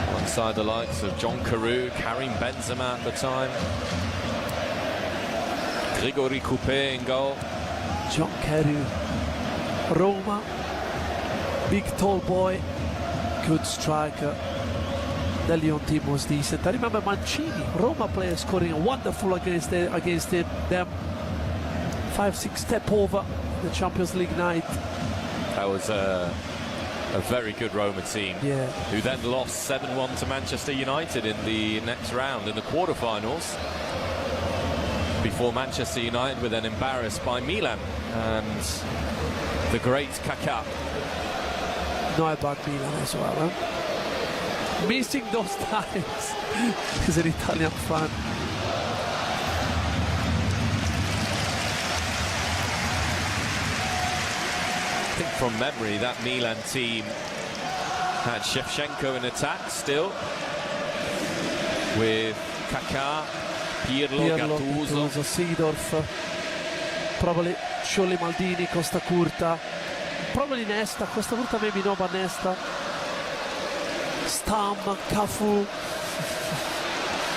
Alongside the likes of John Carew, Karim Benzema at the time. Grégory Coupé in goal. John Carew, Roma, big tall boy, good striker. The Lyon team was decent. I remember Mancini, Roma player, scoring a wonderful against them. 5-6 step over the Champions League night. That was a very good Roma team, yeah, who then lost 7-1 to Manchester United in the next round in the quarterfinals. Before Manchester United were then embarrassed by Milan and the great Kaká. Know about Milan as well, huh? Missing those times. He's an Italian fan. I think from memory that Milan team had Shevchenko in attack still, with Kaká, Pirlo, Gattuso, Seedorf, probably surely Maldini, Costa Curta, probably Nesta, Costa Curta maybe no, but Nesta, Stam, Cafu,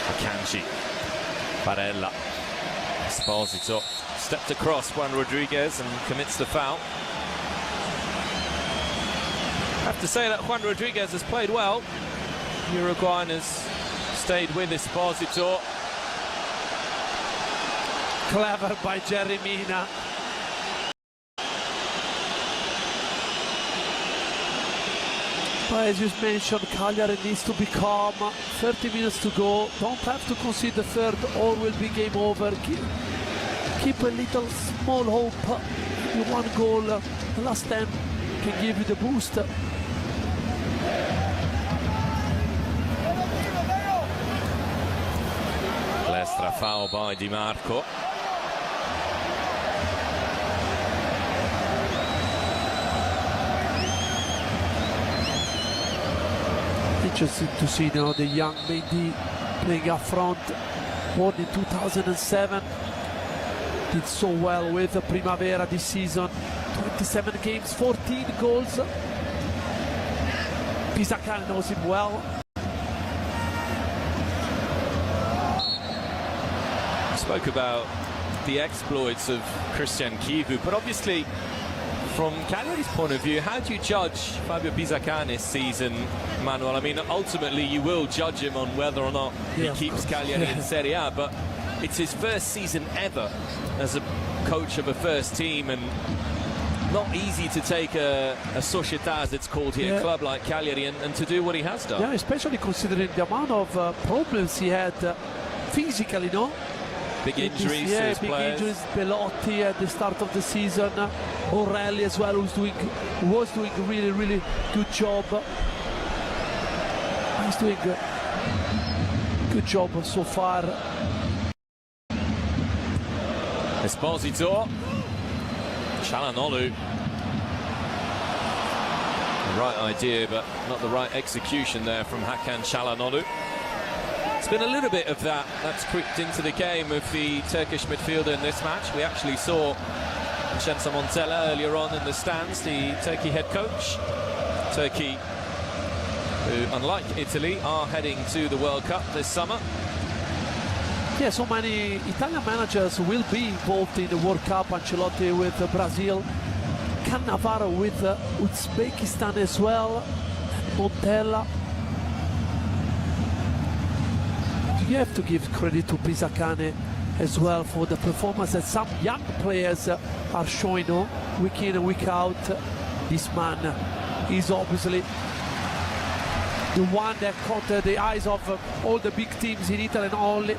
Akanji, Barella, Esposito stepped across Juan Rodriguez and commits the foul. I have to say that Juan Rodriguez has played well. Uruguayan has stayed with Esposito. Clever by Jerry Mina. But as you mentioned, Cagliari needs to be calm. 30 minutes to go. Don't have to concede the third or will be game over. Keep a little small hope. One goal, the last 10 can give you the boost. Palestra foul by Di Marco. Interesting to see now the young Mendy playing up front. Born in 2007, did so well with the Primavera this season. 27 games, 14 goals. Pisacane knows him well. Spoke about the exploits of Christian Chivu, but obviously from Cagliari's point of view, how do you judge Fabio Pisacane's season, Manuel? I mean, ultimately you will judge him on whether or not he keeps Cagliari in Serie A, but it's his first season ever as a coach of a first team, and not easy to take a società, as it's called here, club like Cagliari, and to do what he has done. Yeah, especially considering the amount of problems he had physically, no? Big injuries to his big players. Injuries. Belotti at the start of the season. Borrelli as well, was doing a really good job. He's doing a good job so far. Esposito, Çalhanoğlu, The right idea, but not the right execution there from Hakan Çalhanoğlu. It's been a little bit of that that's creeped into the game of the Turkish midfielder in this match. We actually saw Censa Montella earlier on in the stands, the Turkey head coach. Turkey, who, unlike Italy, are heading to the World Cup this summer. Yeah, so many Italian managers will be involved in the World Cup. Ancelotti with Brazil, Cannavaro with Uzbekistan as well, Montella. You have to give credit to Pisacane as well for the performance that some young players are showing week in and week out. This man is obviously the one that caught the eyes of all the big teams in Italy and only.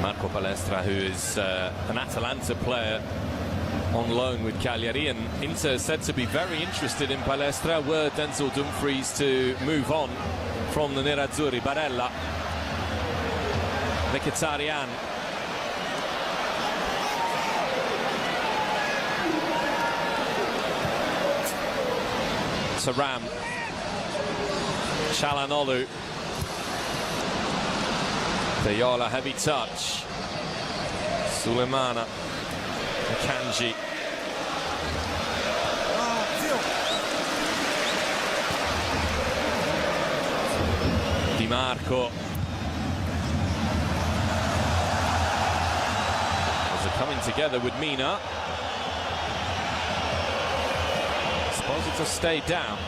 Marco Palestra, who is an Atalanta player on loan with Cagliari, and Inter said to be very interested in Palestra were Denzel Dumfries to move on from the Nerazzurri. Barella, Mkhitaryan, Thuram, Çalhanoğlu, Deyola, heavy touch, Sulemana, Akanji, Di Marco. As they're coming together with Mina. Esposito stayed down.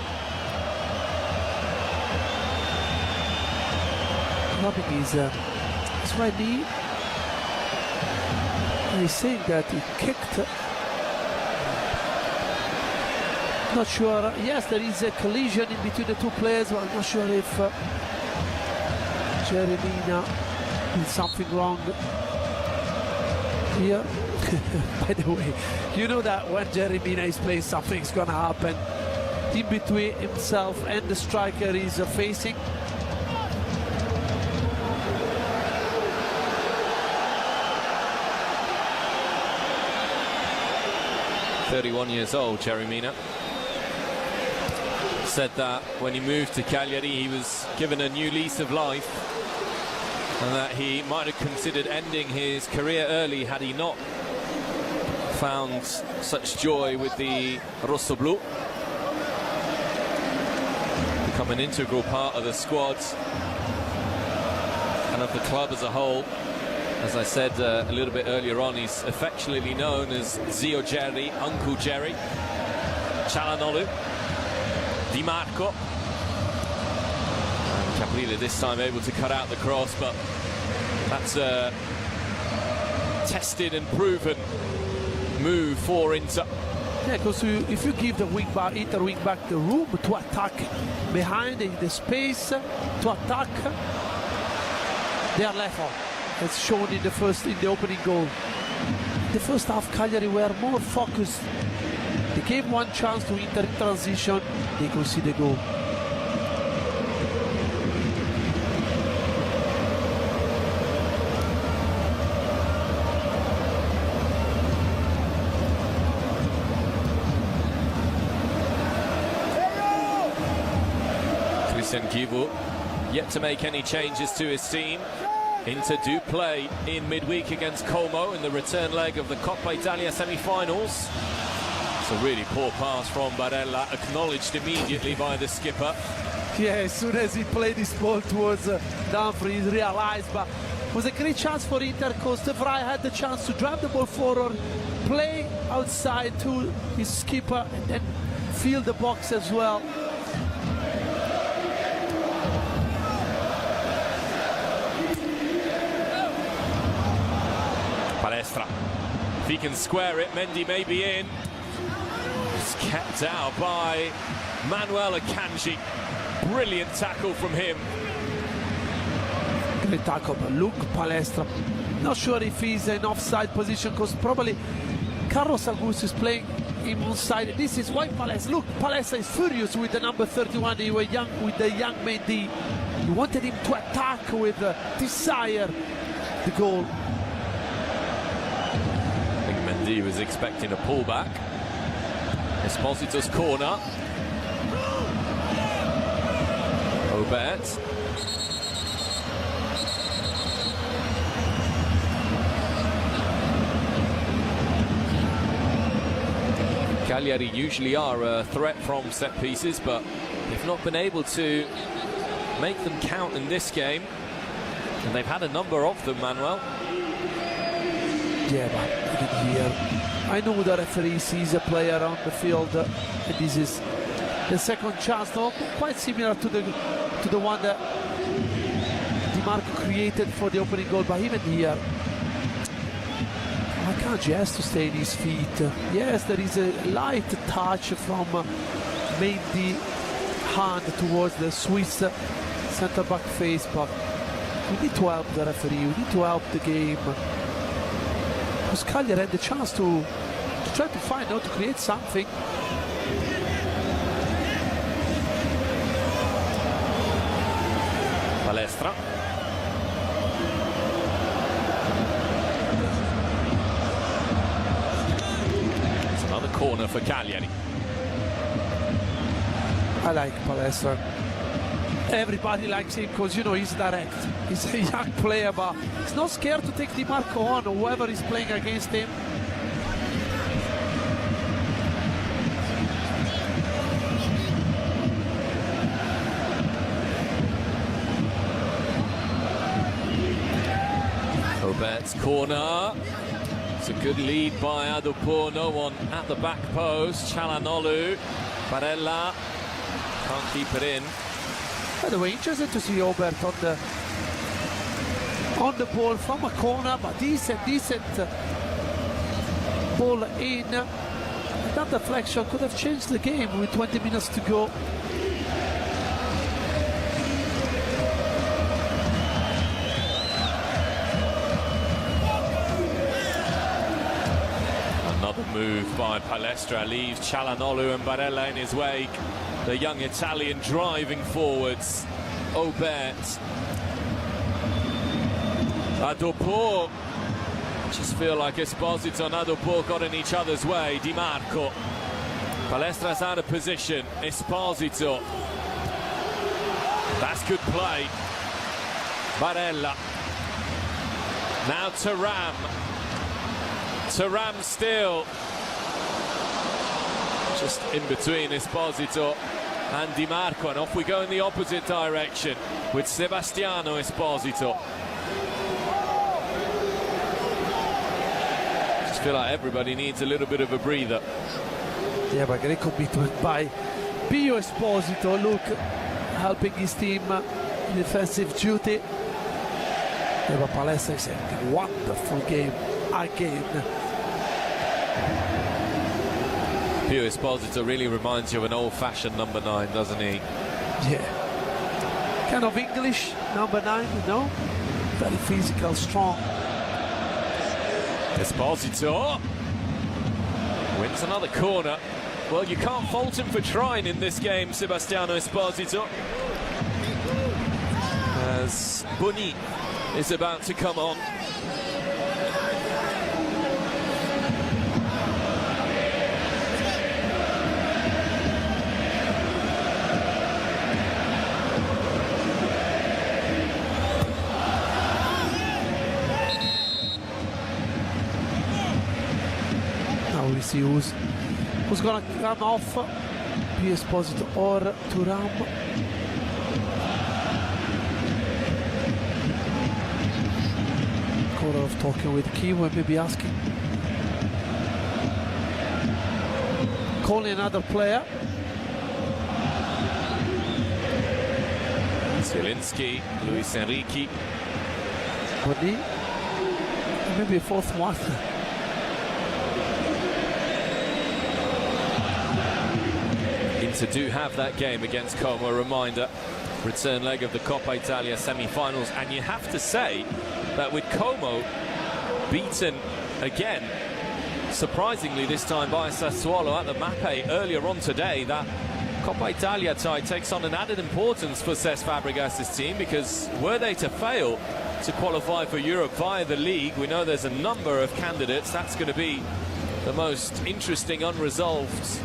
Rubbing his right knee. And he's saying that he kicked. Not sure. Yes, there is a collision in between the two players, but I'm not sure if Yerry Mina did something wrong here. By the way, you know that when Yerry Mina is playing, something's gonna happen in between himself and the striker he's facing. "31 years old, Yerry Mina. Said that when he moved to Cagliari, he was given a new lease of life, and that he might have considered ending his career early had he not found such joy with the Rossoblu. Become an integral part of the squad and of the club as a whole. As I said a little bit earlier on, he's affectionately known as Zio Jerry, Uncle Jerry. Çalhanoğlu, Di Marco. And Caprile this time able to cut out the cross, but that's a tested and proven move for Inter. Yeah, because if you give the Inter wing back the room to attack behind in the space to attack, they are level. As shown in the opening goal. The first half, Cagliari were more focused. They gave one chance to Inter in transition. They conceded the goal. Christian Kivu yet to make any changes to his team. Inter do play in midweek against Como in the return leg of the Coppa Italia semi-finals. It's a really poor pass from Barella, acknowledged immediately by the skipper. Yeah, as soon as he played this ball towards Dumfries, he realized, but it was a great chance for Inter because De Vrij had the chance to drive the ball forward, play outside to his skipper, and then fill the box as well. Palestra, if he can square it, Mendy may be in. It's kept out by Manuel Akanji. Brilliant tackle from him. Great tackle, but look, Palestra. Not sure if he's in offside position because probably Carlos Augusto is playing him on side. This is why Palestra. Look, Palestra is furious with the number 31. He was young with the young Mendy. He wanted him to attack with desire the goal. I think Mendy was expecting a pullback. Esposito's corner. Obert. Cagliari usually are a threat from set pieces, but they've not been able to make them count in this game. And they've had a number of them, Manuel. Yeah, but even here, I know the referee sees a player on the field, and this is the second chance, though, quite similar to the one that Di Marco created for the opening goal. But even here, Akanji has to stay in his feet. Yes, there is a light touch from Mendy hand towards the Swiss centre-back face, but we need to help the referee, we need to help the game. Because Cagliari had the chance to try to find out, to create something. Palestra. It's another corner for Cagliari. I like Palestra. Everybody likes him because, you know, he's direct. He's a young player, but he's not scared to take Di Marco on or whoever is playing against him. Obert's corner. It's a good lead by Adopo. No one at the back post. Çalhanoğlu. Barella can't keep it in. By the way, interesting to see Obert on the ball from a corner, but decent ball in. That deflection could have changed the game with 20 minutes to go. Another move by Palestra leaves Çalhanoğlu and Barella in his wake. The young Italian driving forwards. Obert. Adopo. Just feel like Esposito and Adopo got in each other's way. Di Marco. Palestra's out of position. Esposito. That's good play. Barella. Now Thuram. Thuram still. Just in between Esposito and Di Marco, and off we go in the opposite direction with Sebastiano Esposito. Just feel like everybody needs a little bit of a breather. Yeah, but great commitment by Pio Esposito. Look, helping his team in defensive duty. Yeah, but Palestra is a wonderful game again. Pio Esposito really reminds you of an old-fashioned number 9, doesn't he? Yeah. Kind of English number 9, you know? Very physical, strong. Esposito wins another corner. Well, you can't fault him for trying in this game, Sebastiano Esposito. As Boni is about to come on. We see who's gonna come off. Pio Esposito or Thuram. Corner of talking with Kiwi, maybe asking, calling another player. Zielinski, Luis Enrique. Boni, maybe a fourth one. Inter do have that game against Como, a reminder, return leg of the Coppa Italia semi-finals, and you have to say that with Como beaten again, surprisingly this time by Sassuolo at the Mappe earlier on today, that Coppa Italia tie takes on an added importance for Cesc Fabregas' team, because were they to fail to qualify for Europe via the league, we know there's a number of candidates. That's going to be the most interesting unresolved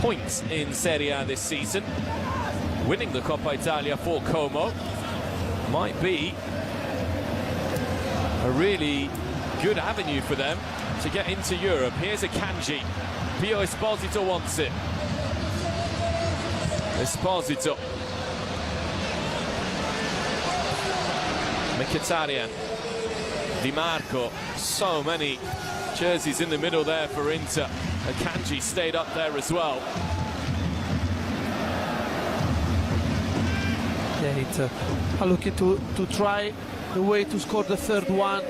points in Serie A this season. Winning the Coppa Italia for Como might be a really good avenue for them to get into Europe. Here's a Kanji. Pio Esposito wants it. Esposito. Mkhitaryan. Di Marco. So many jerseys in the middle there for Inter. Akanji stayed up there as well. Yeah, Inter are looking to try the way to score the third one,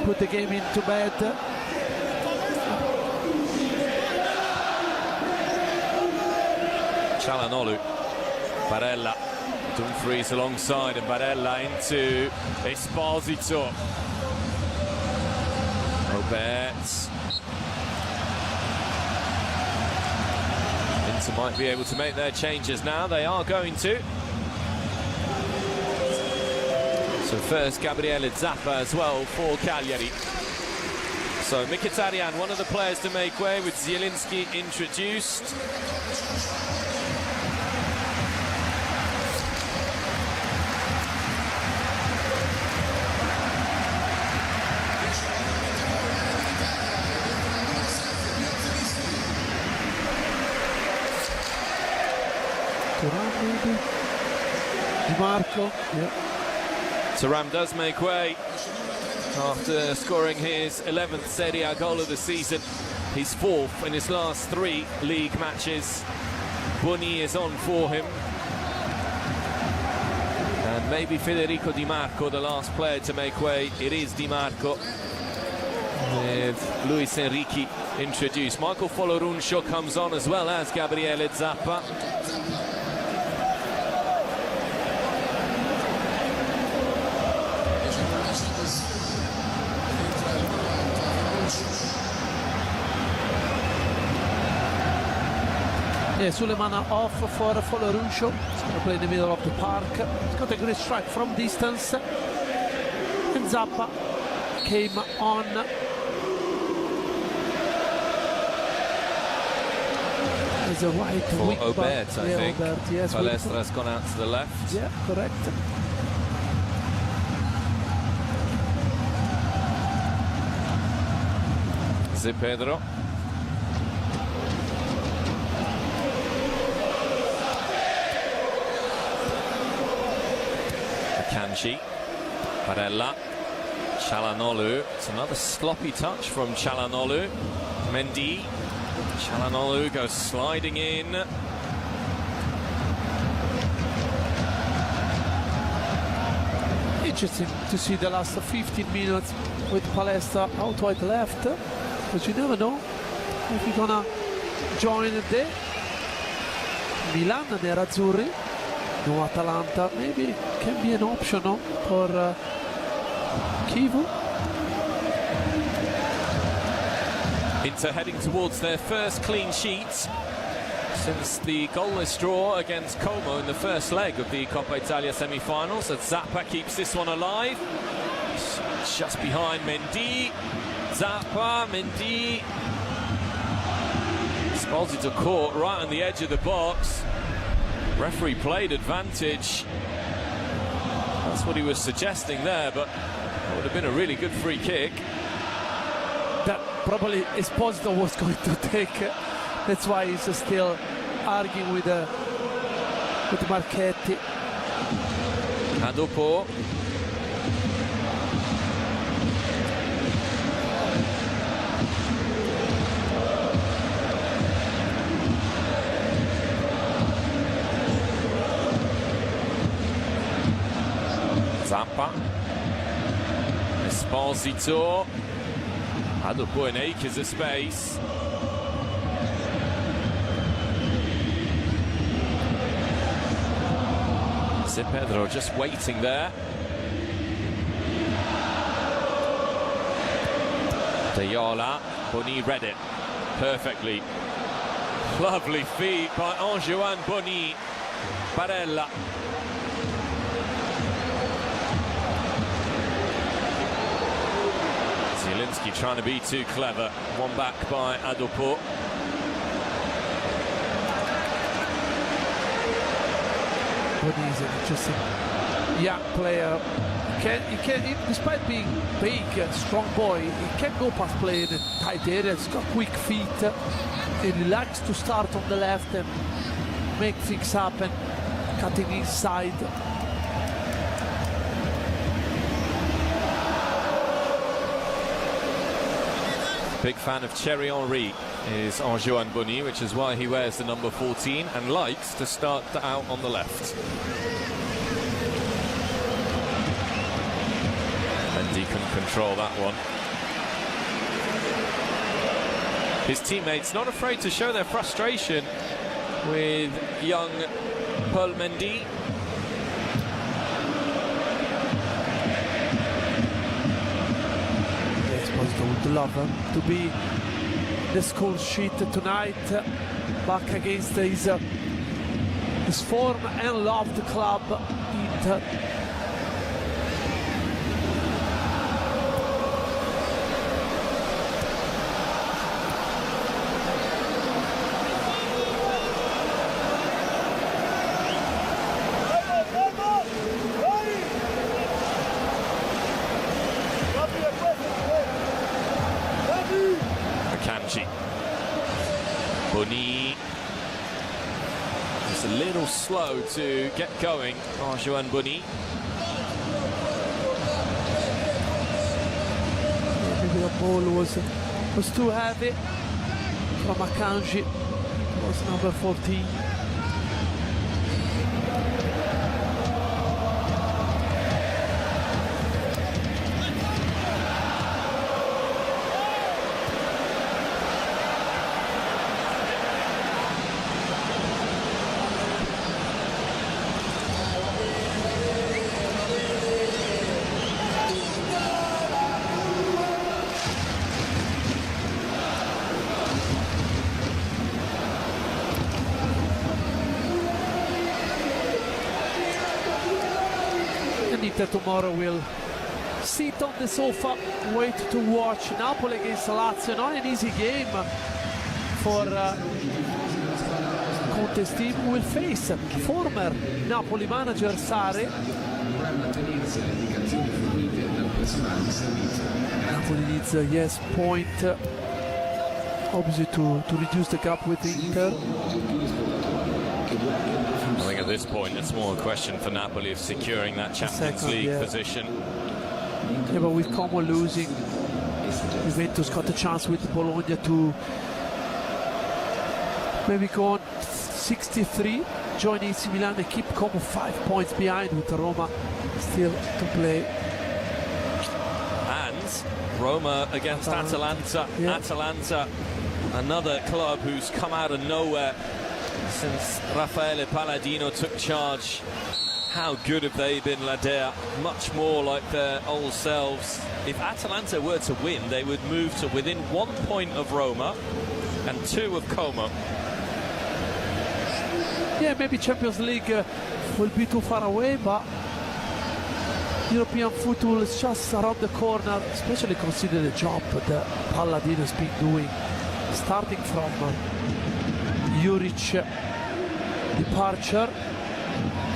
put the game into bed. Çalhanoğlu. Barella. Dumfries alongside, and Barella into Esposito. Robert. Inter might be able to make their changes now. They are going to. So first, Gabriele Zappa as well for Cagliari. So Mkhitaryan, one of the players to make way, with Zielinski introduced. Di Marco, yeah. Thuram does make way after scoring his 11th Serie A goal of the season. His 4th in his last 3 league matches. Boni is on for him. And maybe Federico Di Marco, the last player to make way. It is Di Marco, with Luis Enrique introduced. Michael Foloruncio comes on, as well as Gabriele Zappa. Yeah, Sulemana off for Foloruncio. He's going to play in the middle of the park. He's got a great strike from distance. And Zappa came on. There's a wide For wing Obert, back. I think. Obert, yes, Palestra's gone out to the left. Yeah, correct. Zé Pedro. Akanji. Barella. Çalhanoğlu. It's another sloppy touch from Çalhanoğlu. Mendy. Çalhanoğlu goes sliding in. Interesting to see the last 15 minutes with Palestra out wide left, but you never know if you're gonna join the Milan nerazzurri. No Atalanta, maybe can be an option, no, for Kivu. Inter heading towards their first clean sheet since the goalless draw against Como in the first leg of the Coppa Italia semi-finals. As Zappa keeps this one alive. Just behind Mendy. Zappa, Mendy. Esposito caught right on the edge of the box. Referee played advantage. That's what he was suggesting there, but it would have been a really good free kick. That probably Esposito was going to take. That's why he's still arguing with Marchetti. A dopo Zappa, Esposito. A dopo in acres of space. Zé Pedro just waiting there. Deola, Boni read it perfectly. Lovely feed by Anjouan Boni. Barella. Zielinski trying to be too clever. One back by Adopo. He's an interesting young player. Despite being big, strong boy, he can go past play in tight areas. He's got quick feet. He likes to start on the left and make things happen, cutting inside. Big fan of Thierry Henry is Anjouan Bonny, which is why he wears the number 14 and likes to start out on the left. And he can control that one. His teammates not afraid to show their frustration with young Paul Mendy. Would love to be the score sheet tonight, back against his form and loved club Inter. Bonny is a little slow to get going. Anjouan Bonny. Maybe the ball was too heavy from Akanji. Was number 14. Inter tomorrow will sit on the sofa, wait to watch Napoli against Lazio. Not an easy game for Conte's team, who will face former Napoli manager SERIE. Napoli needs a yes point, obviously, to reduce the gap with Inter. I think at this point it's more a question for Napoli of securing that Champions League position. Yeah, but with Como losing, Juventus got a chance with Bologna to maybe go on 63, join AC Milan and keep Como 5 points behind, with Roma still to play. And Roma against Atalanta. Yeah. Atalanta, another club who's come out of nowhere since Raffaele Palladino took charge. How good have they been, Ladea? Much more like their old selves. If Atalanta were to win, they would move to within 1 point of Roma and 2 of Como. Yeah, maybe Champions League will be too far away, but European football is just around the corner, especially considering the job that Palladino has been doing, starting from Juric departure.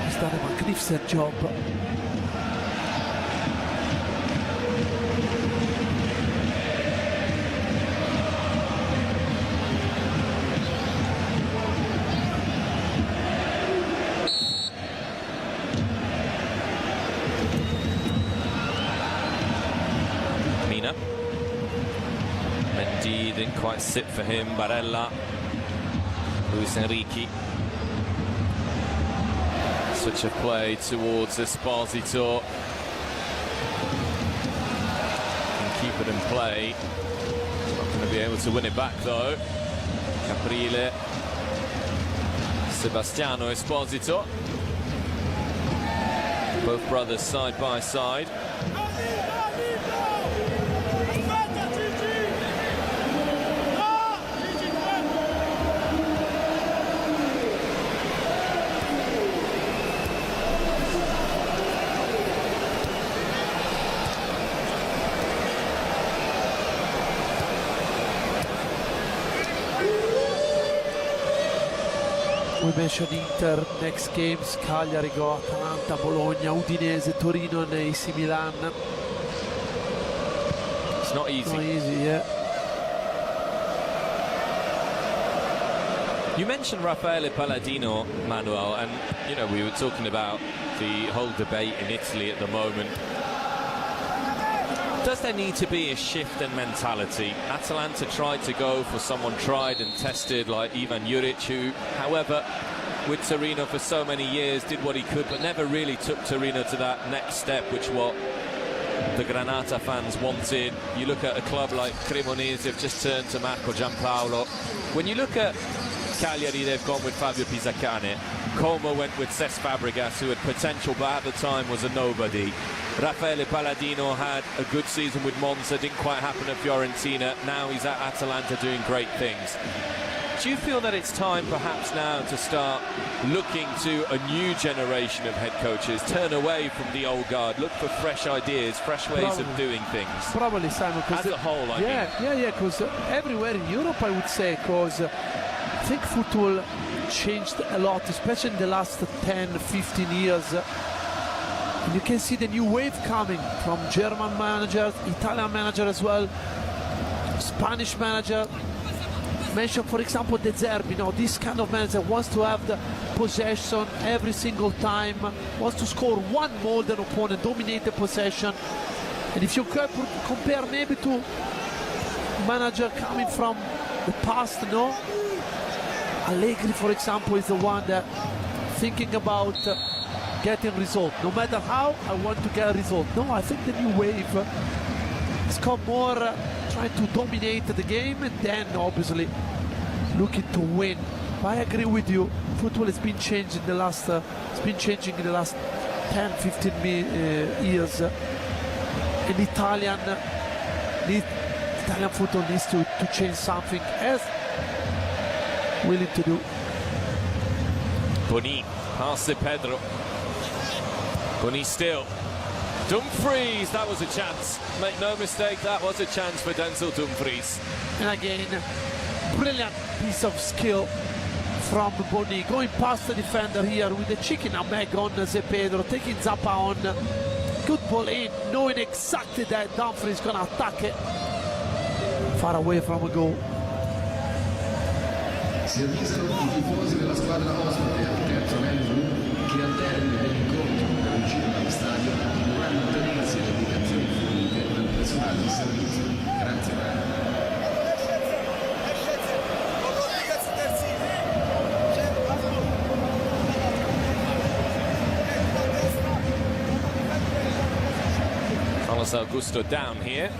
He's done a magnificent job. Mina. Mendy didn't quite sit for him. Barella. Luis Enrique. Switch of play towards Esposito. Can keep it in play. Not going to be able to win it back though. Caprile. Sebastiano Esposito. Both brothers side by side. We mentioned Inter, next games, Cagliari go Atalanta, Bologna, Udinese, Torino and AC Milan. It's not easy. Not easy, yeah. You mentioned Raffaele Palladino, Manuel, and you know we were talking about the whole debate in Italy at the moment. Does there need to be a shift in mentality? Atalanta tried to go for someone tried and tested like Ivan Juric, who, however, with Torino for so many years did what he could, but never really took Torino to that next step, which what the Granata fans wanted. You look at a club like Cremonese, they've just turned to Marco Giampaolo. When you look at Cagliari, they've gone with Fabio Pisacane. Como went with Cesc Fabregas, who had potential but at the time was a nobody. Raffaele Palladino had a good season with Monza, didn't quite happen at Fiorentina. Now he's at Atalanta doing great things. Do you feel that it's time perhaps now to start looking to a new generation of head coaches, turn away from the old guard, look for fresh ideas, fresh ways of doing things? Probably, Simon. As a whole, I mean. Yeah, because everywhere in Europe, I would say, because I think football changed a lot, especially in the last 10, 15 years. And you can see the new wave coming from German managers, Italian manager as well, Spanish manager. Mention, for example, De Zerbi. This kind of manager wants to have the possession every single time, wants to score one more than opponent, dominate the possession. And if you compare maybe to manager coming from the past, Allegri, for example, is the one that thinking about getting result. No matter how, I want to get a result. No, I think the new wave has come more trying to dominate the game and then obviously looking to win. I agree with you. Football has been changing in the last. It's been changing in the last 10, 15 years. And Italian football needs to change something as willing to do. Boni, pass to Pedro. Boni still. Dumfries, that was a chance. Make no mistake, that was a chance for Denzel Dumfries. And again, brilliant piece of skill from Boni. Going past the defender here with the chicken nutmeg on Ze Pedro, taking Zappa on. Good ball in, knowing exactly that Dumfries is going to attack it. Far away from a goal. Serviscono I tifosi della squadra ospite al terzo anello che al termine dell'incontro per uscire dallo stadio dovranno tenersi le indicazioni fornite dal personale di servizio. Grazie. Carlos Augusto down here.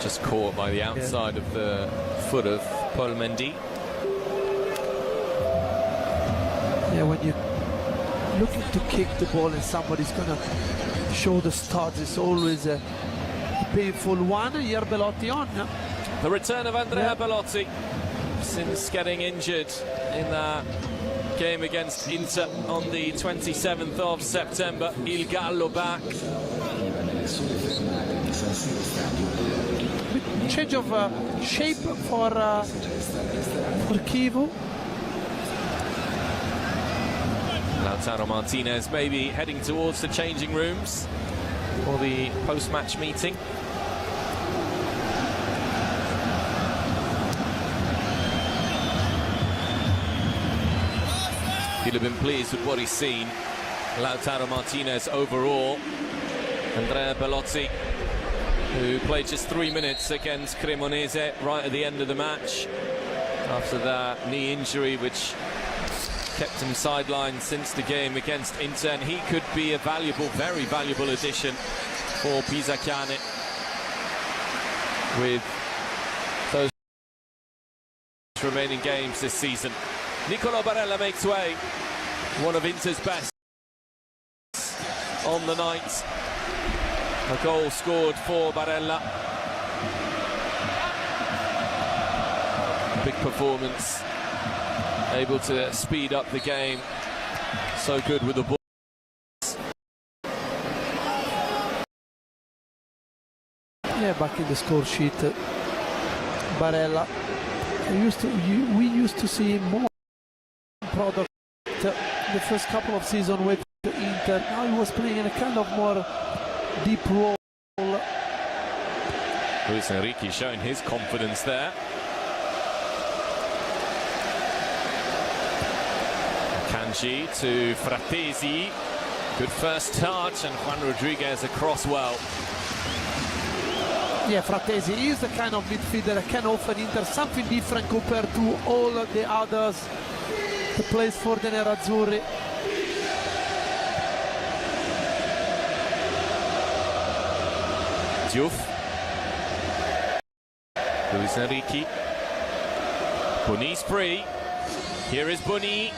Just caught by the outside of the foot of Paul Mendy. Yeah, when you're looking to kick the ball and somebody's going to show the start, it's always a painful one. Here Belotti on. The return of Andrea Belotti since getting injured in that game against Inter on the 27th of September. Il Gallo back. Change of shape for Chievo. Lautaro Martinez maybe heading towards the changing rooms for the post-match meeting. He'll have been pleased with what he's seen. Lautaro Martinez overall. Andrea Belotti, who played just 3 minutes against Cremonese right at the end of the match after that knee injury which kept him sidelined since the game against Inter, and he could be a valuable, very valuable addition for Pisacane with those remaining games this season. Nicolo Barella makes way, one of Inter's best on the night. A goal scored for Barella. Big performance, able to speed up the game. So good with the ball. Yeah, back in the score sheet. Barella. We used to see more product the first couple of seasons with Inter. Now he was playing in a kind of more deep role. Luis Enrique showing his confidence there. Kanji to Fratesi. Good first touch, and Juan Rodriguez across well. Yeah, Fratesi is the kind of midfielder that can offer Inter something different compared to all the others that plays for the Nerazzurri. Diouf. Luis Enrique. Boni's free. Here is Boni.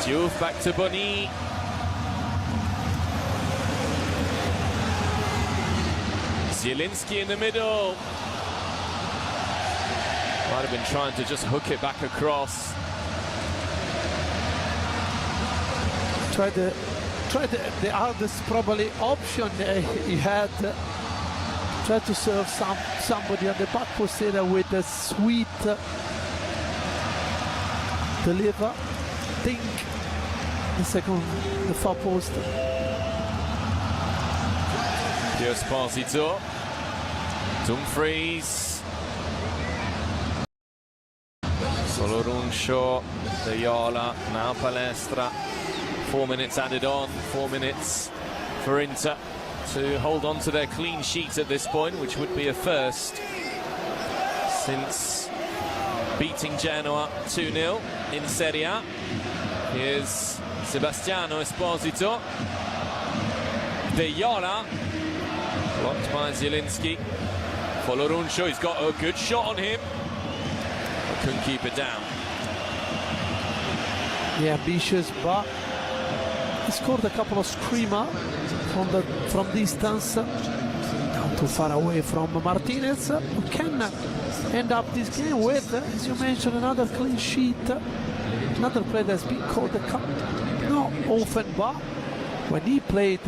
Diouf back to Boni. Zielinski in the middle. Might have been trying to just hook it back across. Tried the hardest probably option he had. Tried to serve somebody on the back post area with a sweet deliver. Think the far post. Esposito. Dumfries. Oloruncio. Deiola. Now Palestra. 4 minutes added on. 4 minutes for Inter to hold on to their clean sheet at this point, which would be a first since beating Genoa 2-0 in Serie A. Here's Sebastiano Esposito. Deiola. Blocked by Zielinski. Oloruncio, he's got a good shot on him, but couldn't keep it down. Yeah, ambitious, but he scored a couple of screamer from distance. Not too far away from Martinez, who can end up this game with, as you mentioned, another clean sheet. Another player that's been called not often, but when he played,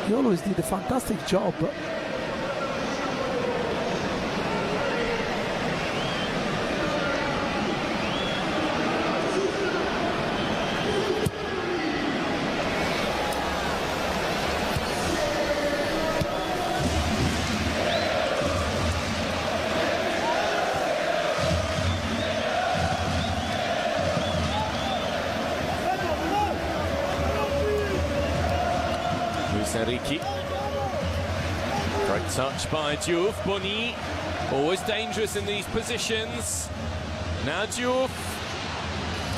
he always did a fantastic job. Enrique. Great touch by Diouf. Boni, always dangerous in these positions. Now Diouf.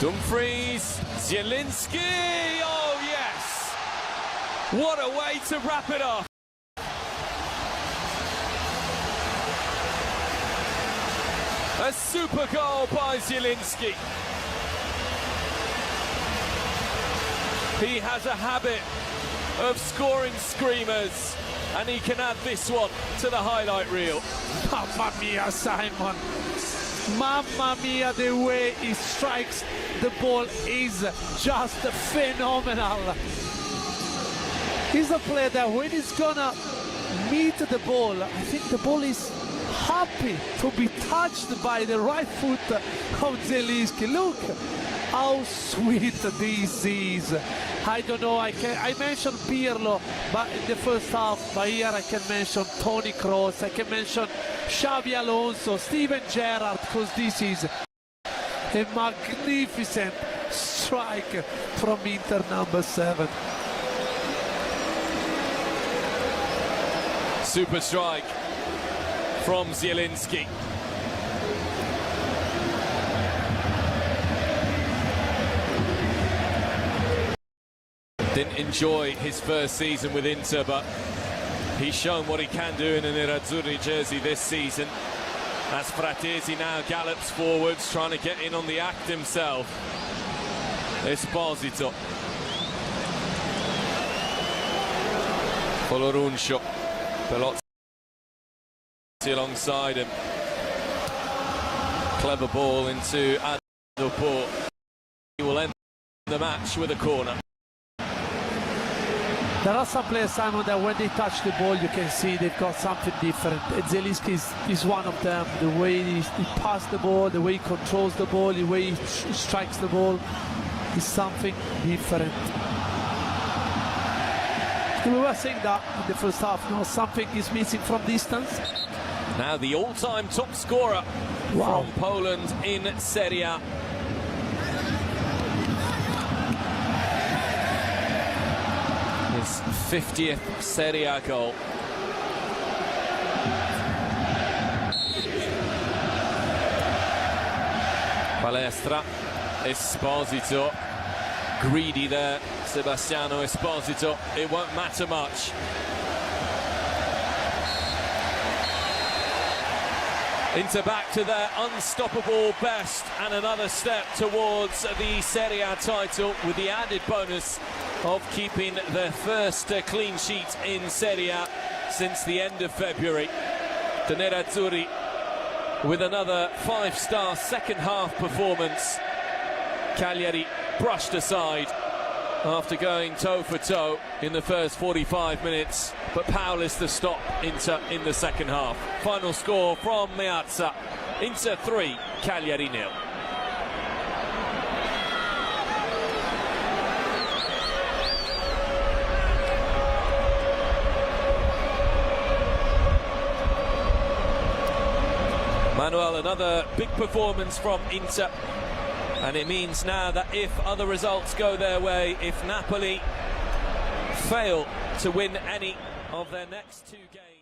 Dumfries. Zielinski. Oh, yes. What a way to wrap it up. A super goal by Zielinski. He has a habit of scoring screamers, and he can add this one to the highlight reel. Mamma mia, Simon. Mamma mia, the way he strikes the ball is just phenomenal. He's a player that when he's gonna meet the ball, I think the ball is happy to be touched by the right foot of Zielinski. Look how sweet this is. I don't know, I mentioned Pirlo but in the first half, but here I can mention Toni Kroos, I can mention Xabi Alonso, Steven Gerrard, because this is a magnificent strike from Inter number 7. Super strike from Zielinski. Didn't enjoy his first season with Inter, but he's shown what he can do in a Nerazzurri jersey this season. As Fratesi now gallops forwards, trying to get in on the act himself. Esposito. Oloruncio. Pelotti alongside him. Clever ball into Adoport. He will end the match with a corner. There are some players, Simon, that when they touch the ball, you can see they've got something different. Zielinski is one of them. The way he passes the ball, the way he controls the ball, the way he strikes the ball is something different. We were saying that in the first half, something is missing from distance. Now the all-time top scorer from Poland in Serie A. His 50th Serie A goal. Palestra, Esposito, greedy there, Sebastiano Esposito. It won't matter much. Inter back to their unstoppable best and another step towards the Serie A title with the added bonus of keeping their first clean sheet in Serie A since the end of February. The Nerazzurri with another five-star second half performance. Cagliari brushed aside after going toe for toe in the first 45 minutes, but powerless to stop Inter in the second half. Final score from Meazza: Inter 3, Cagliari 0. Manuel, another big performance from Inter. And it means now that if other results go their way, if Napoli fail to win any of their next two games...